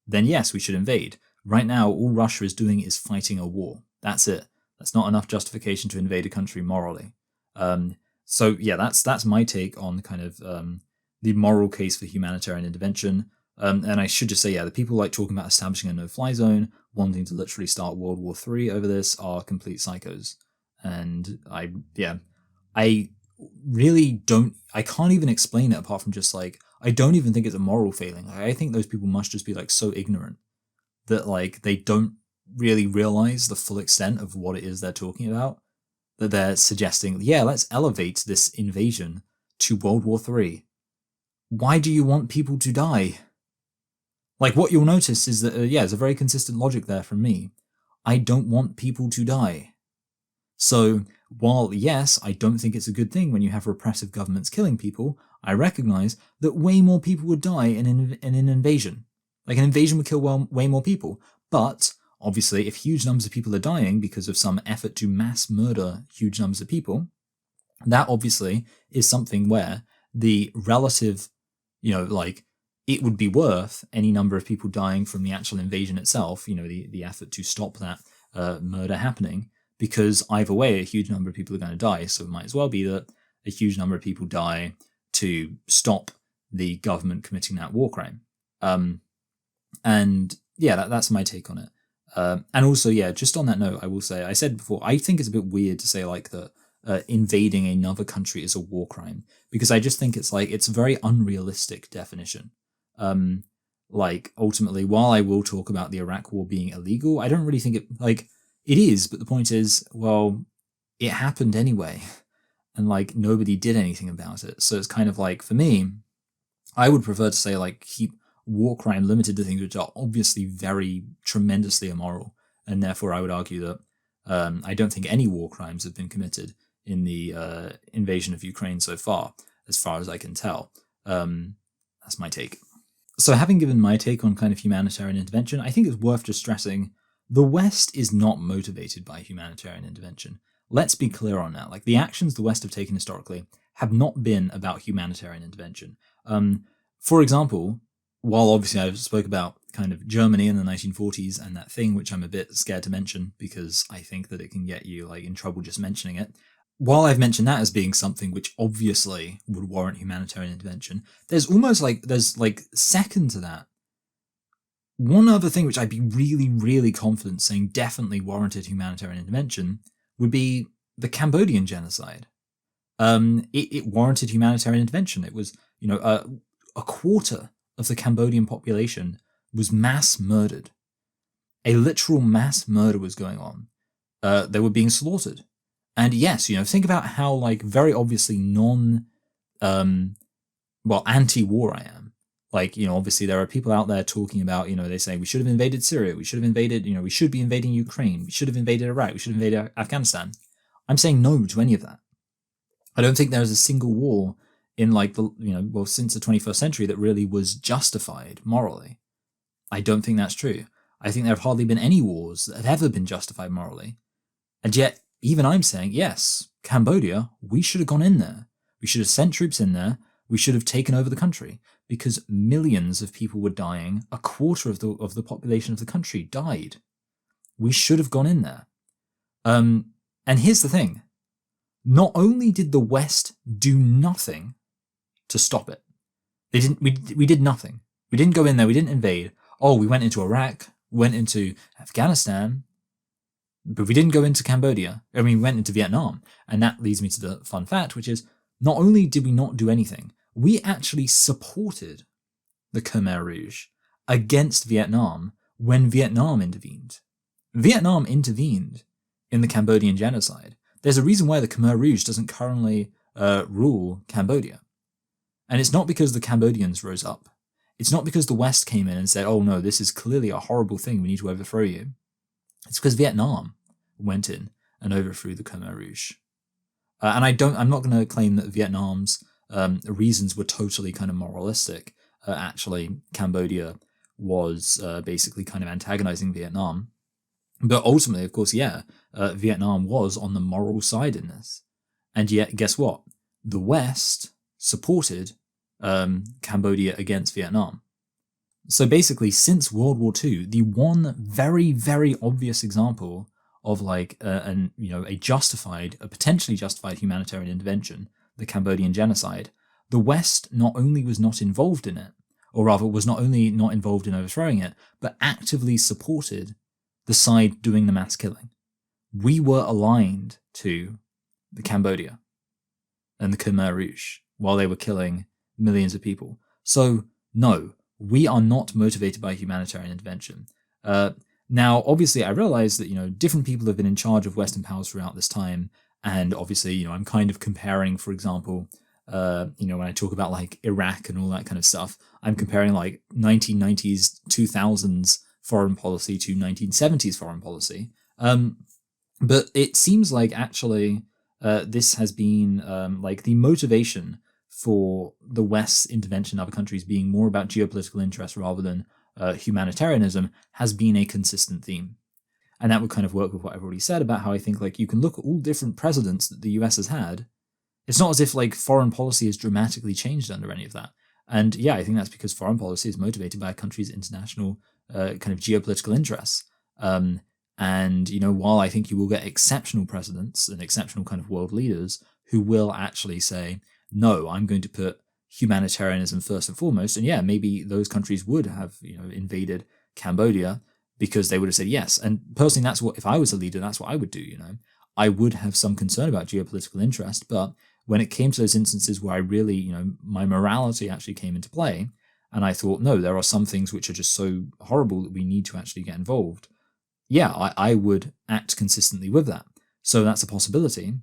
then yes, we should invade. Right now, all Russia is doing is fighting a war. That's it. That's not enough justification to invade a country morally. So yeah, that's my take on kind of the moral case for humanitarian intervention. And I should just say, yeah, the people like talking about establishing a no-fly zone, wanting to literally start World War III over this are complete psychos. And I really don't, I can't even explain it apart from just like, I don't even think it's a moral failing. I think those people must just be like so ignorant that like they don't really realize the full extent of what it is they're talking about, that they're suggesting, yeah, let's elevate this invasion to World War III. Why do you want people to die? Like, what you'll notice is that, there's a very consistent logic there from me. I don't want people to die. So, while, yes, I don't think it's a good thing when you have repressive governments killing people, I recognize that way more people would die in an invasion. Like, an invasion would kill way more people. But, obviously, if huge numbers of people are dying because of some effort to mass murder huge numbers of people, that obviously is something where the relative, it would be worth any number of people dying from the actual invasion itself, the effort to stop that murder happening, because either way, a huge number of people are going to die. So it might as well be that a huge number of people die to stop the government committing that war crime. And yeah, that's my take on it. And also, yeah, just on that note, I will say, I said before, I think it's a bit weird to say like that invading another country is a war crime, because I just think it's a very unrealistic definition. Ultimately, while I will talk about the Iraq war being illegal, I don't really think it is, but the point is, well, it happened anyway, and nobody did anything about it. So it's kind of for me, I would prefer to say keep war crime limited to things which are obviously very tremendously immoral, and therefore I would argue that I don't think any war crimes have been committed in the invasion of Ukraine so far as I can tell. That's my take. So having given my take on kind of humanitarian intervention, I think it's worth just stressing the West is not motivated by humanitarian intervention. Let's be clear on that. The actions the West have taken historically have not been about humanitarian intervention. For example, while obviously I spoke about kind of Germany in the 1940s and that thing, which I'm a bit scared to mention because I think that it can get you like in trouble just mentioning it. While I've mentioned that as being something which obviously would warrant humanitarian intervention, there's like second to that, one other thing which I'd be really, really confident saying definitely warranted humanitarian intervention would be the Cambodian genocide. It warranted humanitarian intervention. It was, a quarter of the Cambodian population was mass murdered. A literal mass murder was going on. They were being slaughtered. And yes, think about how like very obviously anti-war I am. Like, obviously there are people out there talking about, they say we should have invaded Syria, we should have invaded, we should be invading Ukraine, we should have invaded Iraq, we should have invaded Afghanistan. I'm saying no to any of that. I don't think there is a single war in like since the 21st century that really was justified morally. I don't think that's true. I think there have hardly been any wars that have ever been justified morally. And yet, even I'm saying, yes, Cambodia, we should have gone in there. We should have sent troops in there. We should have taken over the country because millions of people were dying. A quarter of the population of the country died. We should have gone in there. And here's the thing. Not only did the West do nothing to stop it, we did nothing. We didn't go in there, we didn't invade. Oh, we went into Iraq, went into Afghanistan, but we didn't go into Cambodia. I mean, we went into Vietnam. And that leads me to the fun fact, which is not only did we not do anything, we actually supported the Khmer Rouge against Vietnam when Vietnam intervened. Vietnam intervened in the Cambodian genocide. There's a reason why the Khmer Rouge doesn't currently rule Cambodia. And it's not because the Cambodians rose up. It's not because the West came in and said, oh no, this is clearly a horrible thing, we need to overthrow you. It's because Vietnam went in and overthrew the Khmer Rouge. And I'm not going to claim that Vietnam's reasons were totally kind of moralistic. Actually, Cambodia was basically kind of antagonizing Vietnam. But ultimately, of course, Vietnam was on the moral side in this. And yet, guess what? The West supported Cambodia against Vietnam. So basically, since World War II, the one very, very obvious example of like a potentially justified humanitarian intervention, the Cambodian genocide, the West not only was not involved in it, or rather was not only not involved in overthrowing it, but actively supported the side doing the mass killing. We were aligned to the Cambodia and the Khmer Rouge while they were killing millions of people. So no, we are not motivated by humanitarian intervention. Now, obviously, I realize that, different people have been in charge of Western powers throughout this time. And obviously, I'm kind of comparing, for example, when I talk about like Iraq and all that kind of stuff, I'm comparing like 1990s, 2000s foreign policy to 1970s foreign policy. But it seems like actually this has been like the motivation for the West's intervention in other countries being more about geopolitical interest rather than humanitarianism has been a consistent theme. And that would kind of work with what I've already said about how I think like you can look at all different presidents that the US has had. It's not as if like foreign policy has dramatically changed under any of that. And yeah, I think that's because foreign policy is motivated by a country's international kind of geopolitical interests. And, while I think you will get exceptional presidents and exceptional kind of world leaders who will actually say, no, I'm going to put humanitarianism first and foremost. And yeah, maybe those countries would have, invaded Cambodia because they would have said yes. And personally, that's what, if I was a leader, that's what I would do, I would have some concern about geopolitical interest. But when it came to those instances where I really, my morality actually came into play, and I thought, no, there are some things which are just so horrible that we need to actually get involved. Yeah, I would act consistently with that. So that's a possibility.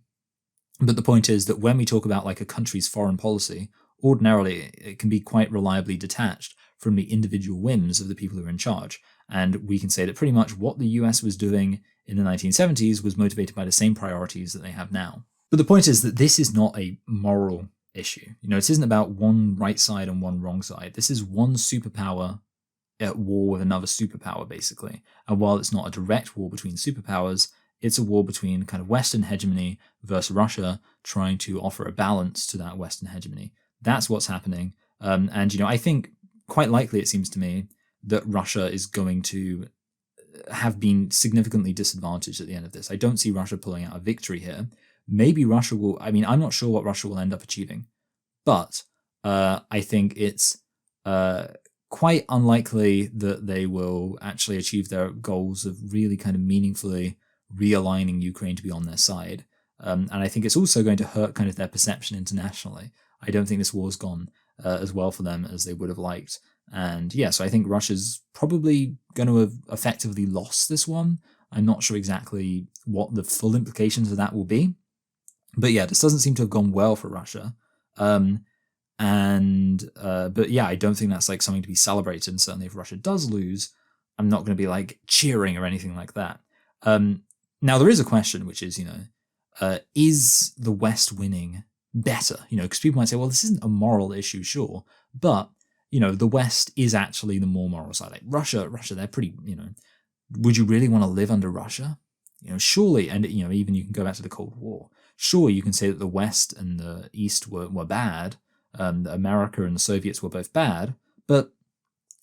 But the point is that when we talk about like a country's foreign policy, ordinarily it can be quite reliably detached from the individual whims of the people who are in charge. And we can say that pretty much what the US was doing in the 1970s was motivated by the same priorities that they have now. But the point is that this is not a moral issue. It isn't about one right side and one wrong side. This is one superpower at war with another superpower, basically. And while it's not a direct war between superpowers, it's a war between kind of Western hegemony versus Russia trying to offer a balance to that Western hegemony. That's what's happening. And I think quite likely, it seems to me, that Russia is going to have been significantly disadvantaged at the end of this. I don't see Russia pulling out a victory here. Maybe Russia will, I mean, I'm not sure what Russia will end up achieving, but I think it's quite unlikely that they will actually achieve their goals of really kind of meaningfully realigning Ukraine to be on their side. And I think it's also going to hurt kind of their perception internationally. I don't think this war's gone as well for them as they would have liked. And yeah, so I think Russia's probably going to have effectively lost this one. I'm not sure exactly what the full implications of that will be. But yeah, this doesn't seem to have gone well for Russia. But yeah, I don't think that's like something to be celebrated. And certainly if Russia does lose, I'm not going to be like cheering or anything like that. Now there is a question, which is, is the West winning better? Because people might say, well, this isn't a moral issue, sure, but the West is actually the more moral side. Like Russia, they're pretty, would you really want to live under Russia? Surely, and even you can go back to the Cold War. Sure, you can say that the West and the East were bad. America and the Soviets were both bad, but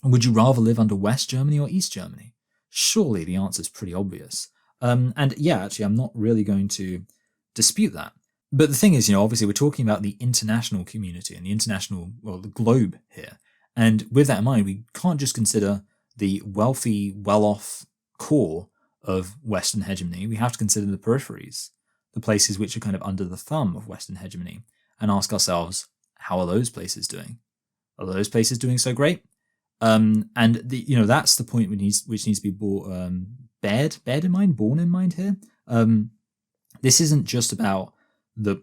would you rather live under West Germany or East Germany? Surely the answer is pretty obvious. And yeah, actually, I'm not really going to dispute that. But the thing is, obviously we're talking about the international community and the globe here. And with that in mind, we can't just consider the wealthy, well-off core of Western hegemony. We have to consider the peripheries, the places which are kind of under the thumb of Western hegemony, and ask ourselves, how are those places doing? Are those places doing so great? And that's the point which needs to be borne in mind here. This isn't just about the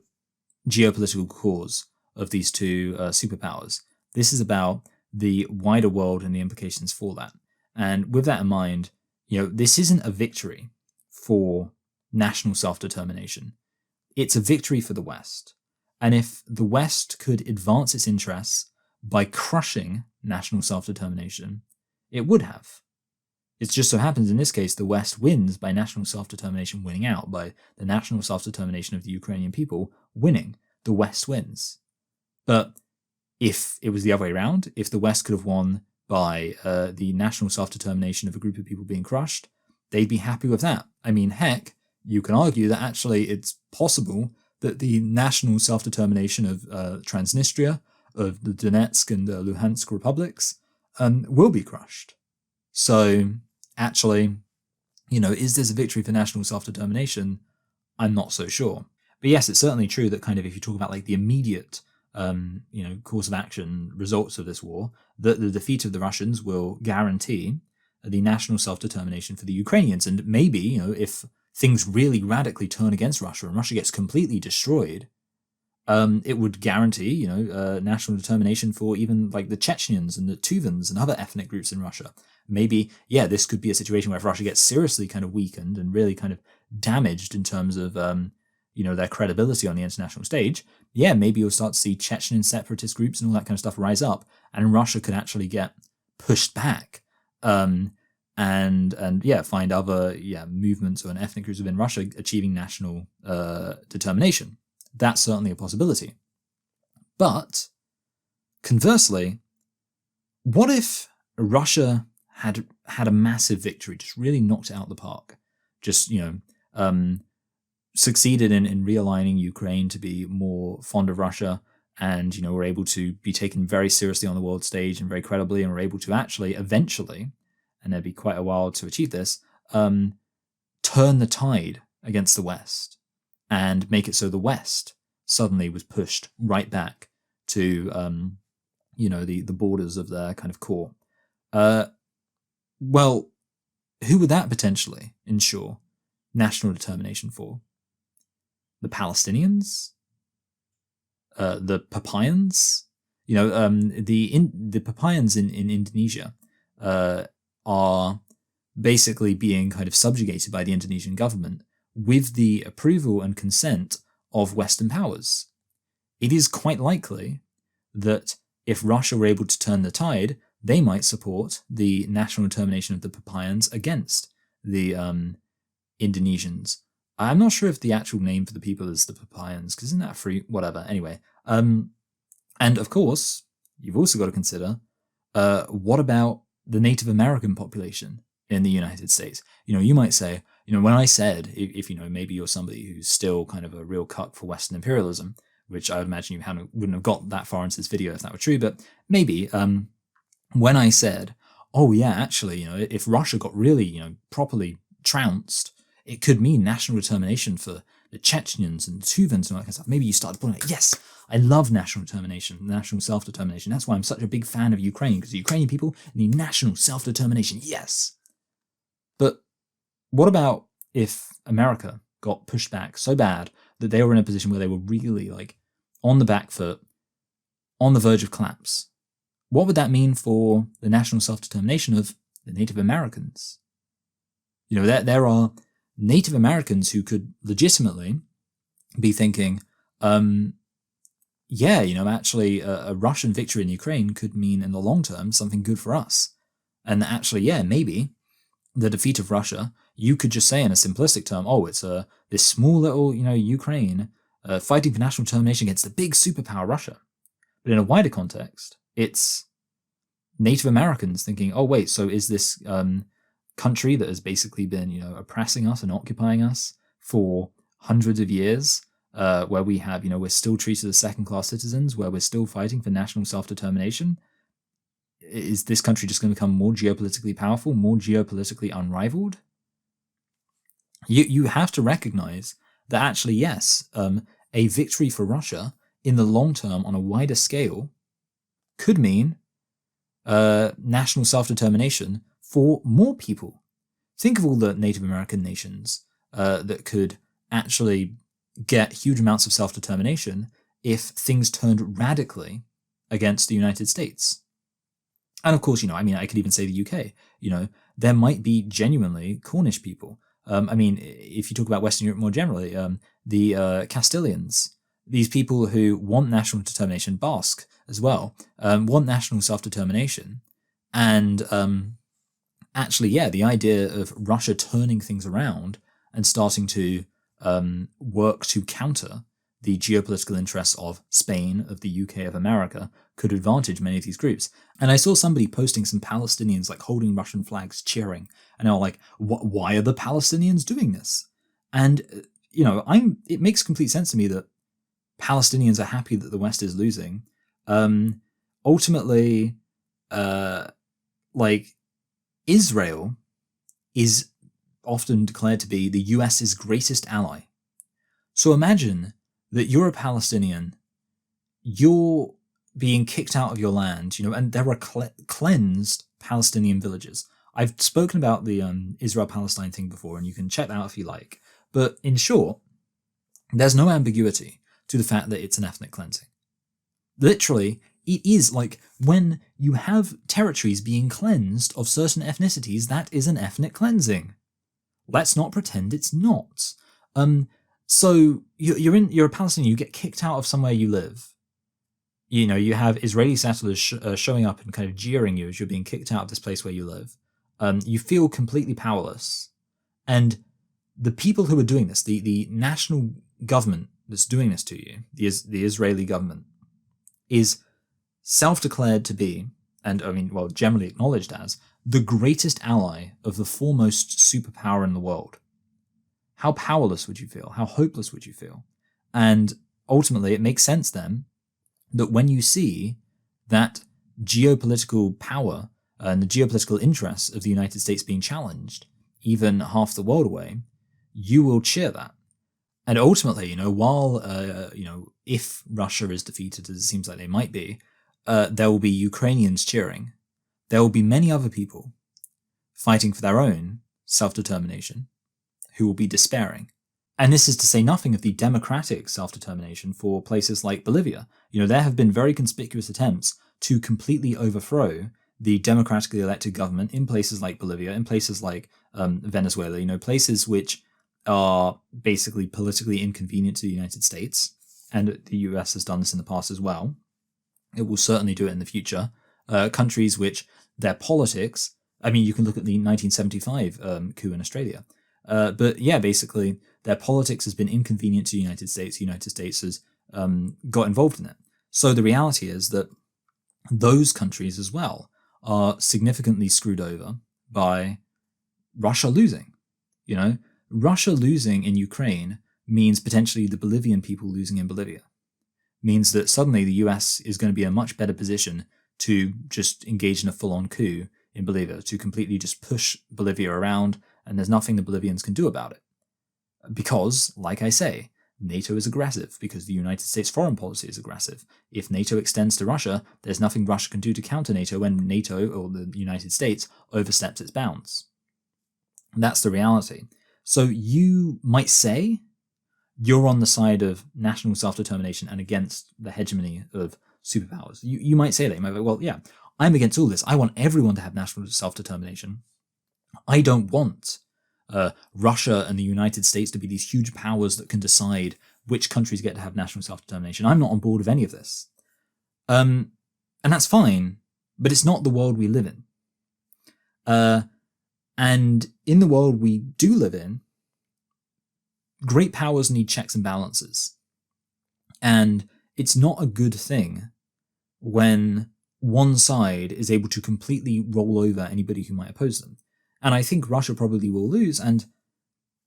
geopolitical cause of these two superpowers. This is about the wider world and the implications for that. And with that in mind, this isn't a victory for national self-determination. It's a victory for the West. And if the West could advance its interests by crushing national self-determination, it would have. It just so happens in this case, the West wins by national self-determination winning out, by the national self-determination of the Ukrainian people winning. The West wins. But if it was the other way around, if the West could have won by the national self-determination of a group of people being crushed, they'd be happy with that. I mean, heck, you can argue that actually it's possible that the national self-determination of Transnistria, of the Donetsk and Luhansk republics, will be crushed. So actually, is this a victory for national self-determination? I'm not so sure. But yes, it's certainly true that kind of if you talk about like the immediate course of action results of this war, that the defeat of the Russians will guarantee the national self-determination for the Ukrainians. And maybe, if things really radically turn against Russia and Russia gets completely destroyed, it would guarantee, national determination for even like the Chechens and the Tuvans and other ethnic groups in Russia. Maybe, yeah, this could be a situation where if Russia gets seriously kind of weakened and really kind of damaged in terms of, their credibility on the international stage, yeah, maybe you'll start to see Chechen separatist groups and all that kind of stuff rise up, and Russia could actually get pushed back, and find other movements or ethnic groups within Russia achieving national determination. That's certainly a possibility. But conversely, what if Russia had a massive victory, just really knocked it out of the park, just succeeded in realigning Ukraine to be more fond of Russia, and were able to be taken very seriously on the world stage and very credibly, and were able to actually eventually, and there'd be quite a while to achieve this, turn the tide against the West and make it so the West suddenly was pushed right back to the borders of their kind of core. Well, who would that potentially ensure national determination for? The Palestinians? The Papayans? The Papayans in Indonesia are basically being kind of subjugated by the Indonesian government with the approval and consent of Western powers. It is quite likely that if Russia were able to turn the tide, they might support the national determination of the Papayans against the Indonesians. I'm not sure if the actual name for the people is the Papayans, because isn't that free? Whatever. Anyway. And of course, you've also got to consider What about the Native American population in the United States? You might say, when I said, if maybe you're somebody who's still kind of a real cuck for Western imperialism, which I would imagine you wouldn't have got that far into this video if that were true, but maybe when I said, oh yeah, actually, if Russia got really, properly trounced, it could mean national determination for the Chechens and Tuvans and all that kind of stuff. Maybe you started pulling like, yes, I love national determination, national self-determination. That's why I'm such a big fan of Ukraine, because the Ukrainian people need national self-determination. Yes. But what about if America got pushed back so bad that they were in a position where they were really like on the back foot, on the verge of collapse? What would that mean for the national self-determination of the Native Americans? There are Native Americans who could legitimately be thinking, actually a Russian victory in Ukraine could mean in the long term something good for us. And actually, maybe the defeat of Russia, you could just say in a simplistic term, oh, it's this small little, Ukraine fighting for national determination against the big superpower Russia. But in a wider context, it's Native Americans thinking, oh, wait, so is this country that has basically been, oppressing us and occupying us for hundreds of years, where we have, we're still treated as second-class citizens, where we're still fighting for national self-determination? Is this country just going to become more geopolitically powerful, more geopolitically unrivaled? You have to recognize that actually, yes, a victory for Russia in the long term on a wider scale could mean national self-determination for more people. Think of all the Native American nations that could actually get huge amounts of self-determination if things turned radically against the United States. And of course, I could even say the UK, there might be genuinely Cornish people. If you talk about Western Europe more generally, the Castilians, these people who want national determination, Basque as well, want national self-determination. And actually, the idea of Russia turning things around and starting to work to counter the geopolitical interests of Spain, of the UK, of America, could advantage many of these groups. And I saw somebody posting some Palestinians like holding Russian flags, cheering, and they were like, why are the Palestinians doing this? And, it makes complete sense to me that Palestinians are happy that the West is losing. Ultimately, Israel is often declared to be the US's greatest ally. So imagine that you're a Palestinian, you're being kicked out of your land, and there are cleansed Palestinian villages. I've spoken about the Israel-Palestine thing before, and you can check that out if you like. But in short, there's no ambiguity to the fact that it's an ethnic cleansing. Literally, it is like when you have territories being cleansed of certain ethnicities, that is an ethnic cleansing. Let's not pretend it's not. So you're a Palestinian, you get kicked out of somewhere you live. You have Israeli settlers showing up and kind of jeering you as you're being kicked out of this place where you live. You feel completely powerless. And the people who are doing this, the national government that's doing this to you, the Israeli government, is self-declared to be, and generally acknowledged as, the greatest ally of the foremost superpower in the world. How powerless would you feel? How hopeless would you feel? And ultimately, it makes sense then that when you see that geopolitical power and the geopolitical interests of the United States being challenged, even half the world away, you will cheer that. And ultimately, while, if Russia is defeated, as it seems like they might be, there will be Ukrainians cheering. There will be many other people fighting for their own self-determination who will be despairing. And this is to say nothing of the democratic self-determination for places like Bolivia. There have been very conspicuous attempts to completely overthrow the democratically elected government in places like Bolivia, in places like Venezuela, places which are basically politically inconvenient to the United States. And the US has done this in the past as well. It will certainly do it in the future. Countries which their politics, you can look at the 1975 coup in Australia. Basically, their politics has been inconvenient to the United States. The United States has got involved in it. So the reality is that those countries as well are significantly screwed over by Russia losing. Russia losing in Ukraine means potentially the Bolivian people losing in Bolivia. Means that suddenly the US is going to be in a much better position to just engage in a full-on coup in Bolivia, to completely just push Bolivia around, and there's nothing the Bolivians can do about it. Because, like I say, NATO is aggressive, because the United States foreign policy is aggressive. If NATO extends to Russia, there's nothing Russia can do to counter NATO when NATO, or the United States, oversteps its bounds. That's the reality. So you might say you're on the side of national self-determination and against the hegemony of superpowers. You might say that. You might be, well, yeah, I'm against all this. I want everyone to have national self-determination. I don't want Russia and the United States to be these huge powers that can decide which countries get to have national self-determination. I'm not on board with any of this. And that's fine, but it's not the world we live in. And in the world we do live in, great powers need checks and balances. And it's not a good thing when one side is able to completely roll over anybody who might oppose them. And I think Russia probably will lose. And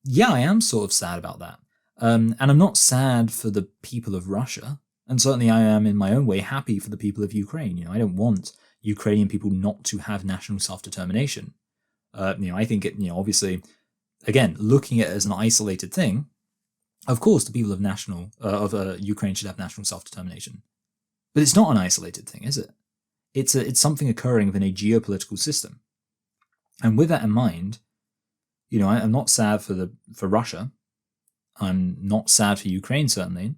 yeah, I am sort of sad about that. And I'm not sad for the people of Russia. And certainly I am in my own way happy for the people of Ukraine. I don't want Ukrainian people not to have national self-determination. I think it, obviously, again, looking at it as an isolated thing, of course, the people of Ukraine should have national self-determination. But it's not an isolated thing, is it? It's something occurring within a geopolitical system. And with that in mind, I'm not sad for Russia. I'm not sad for Ukraine, certainly.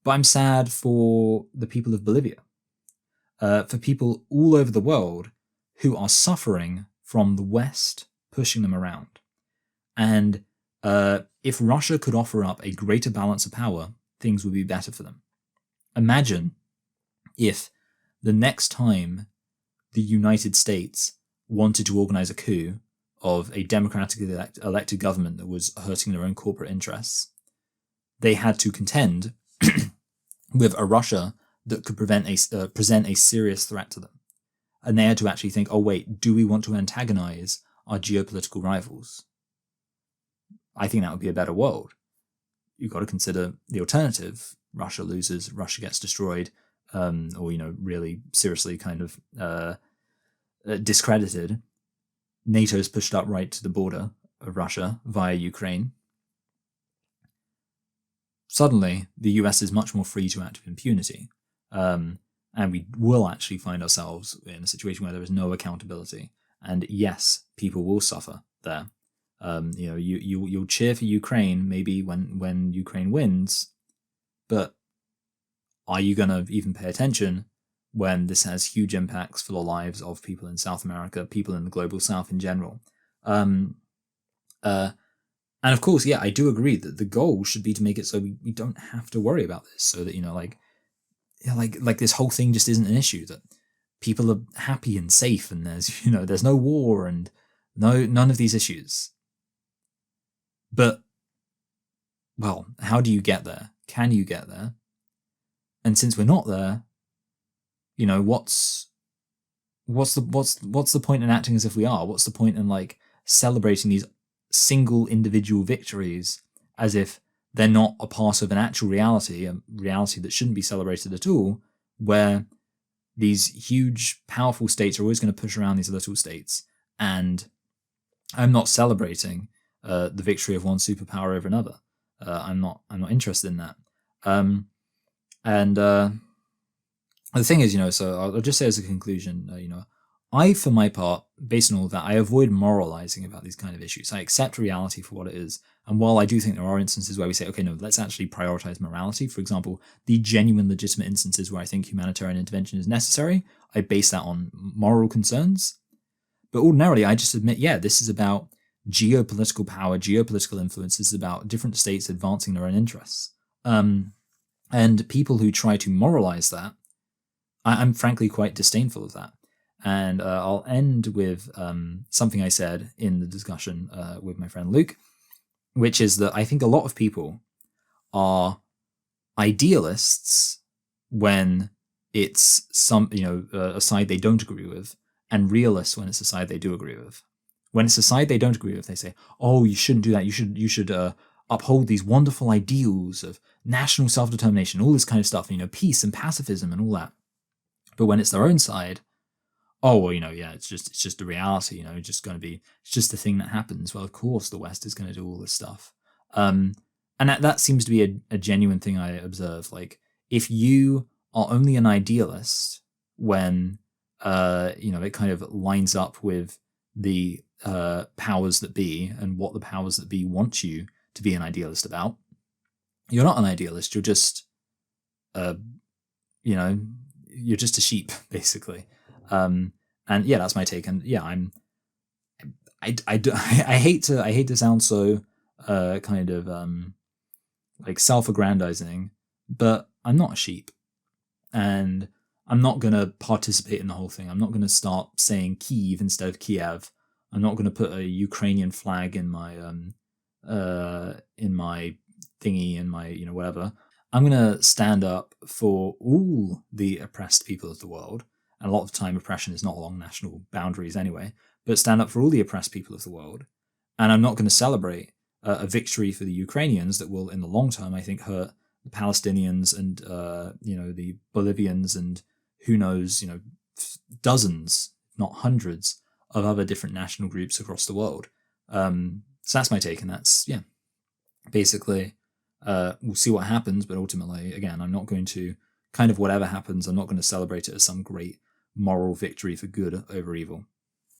But I'm sad for the people of Bolivia. For people all over the world who are suffering from the West pushing them around. And if Russia could offer up a greater balance of power, things would be better for them. Imagine if the next time the United States wanted to organize a coup of a democratically elected government that was hurting their own corporate interests, they had to contend with a Russia that could present a serious threat to them. And they had to actually think, oh wait, do we want to antagonize our geopolitical rivals? I think that would be a better world. You've got to consider the alternative. Russia loses, Russia gets destroyed, or, really seriously kind of discredited. NATO's pushed up right to the border of Russia via Ukraine. Suddenly, the US is much more free to act with impunity. And we will actually find ourselves in a situation where there is no accountability. And yes, people will suffer there. You'll cheer for Ukraine maybe when Ukraine wins, but are you going to even pay attention when this has huge impacts for the lives of people in South America, people in the global South in general? And of course, yeah, I do agree that the goal should be to make it so we don't have to worry about this, so that like this whole thing just isn't an issue, that people are happy and safe, and there's no war and none of these issues. But, well, how do you get there? Can you get there? And since we're not there, what's the point in acting as if we are? What's the point in celebrating these single individual victories as if they're not a part of an actual reality, a reality that shouldn't be celebrated at all, where these huge, powerful states are always going to push around these little states. And I'm not celebrating the victory of one superpower over another. I'm not interested in that. The thing is, so I'll just say as a conclusion, I, for my part, based on all of that, I avoid moralizing about these kind of issues. I accept reality for what it is. And while I do think there are instances where we say, okay, no, let's actually prioritize morality, for example, the genuine legitimate instances where I think humanitarian intervention is necessary, I base that on moral concerns. But ordinarily, I just admit, yeah, this is about geopolitical power, geopolitical influence. This is about different states advancing their own interests. And people who try to moralize that, I'm frankly quite disdainful of that. And I'll end with something I said in the discussion with my friend Luke, which is that I think a lot of people are idealists when it's a side they don't agree with, and realists when it's a side they do agree with. When it's a side they don't agree with, they say, "Oh, you shouldn't do that. You should uphold these wonderful ideals of national self-determination, all this kind of stuff, peace and pacifism and all that." But when it's their own side, "Oh, well, yeah, it's just the reality, it's just the thing that happens." Well, of course, the West is going to do all this stuff. And that seems to be a genuine thing I observe. Like, if you are only an idealist when, it kind of lines up with the powers that be and what the powers that be want you to be an idealist about, you're not an idealist. You're just, you're just a sheep, basically. And yeah, that's my take. And yeah, I hate to sound so kind of like self-aggrandizing, but I'm not a sheep, and I'm not gonna participate in the whole thing. I'm not gonna start saying Kyiv instead of Kiev. I'm not gonna put a Ukrainian flag in my thingy, in my whatever. I'm gonna stand up for all the oppressed people of the world. And a lot of the time, oppression is not along national boundaries anyway, but stand up for all the oppressed people of the world. And I'm not going to celebrate a victory for the Ukrainians that will, in the long term, I think, hurt the Palestinians and, the Bolivians and who knows, dozens, not hundreds, of other different national groups across the world. So that's my take. And that's, yeah, basically, we'll see what happens. But ultimately, again, I'm not going to, kind of whatever happens, I'm not going to celebrate it as some great moral victory for good over evil.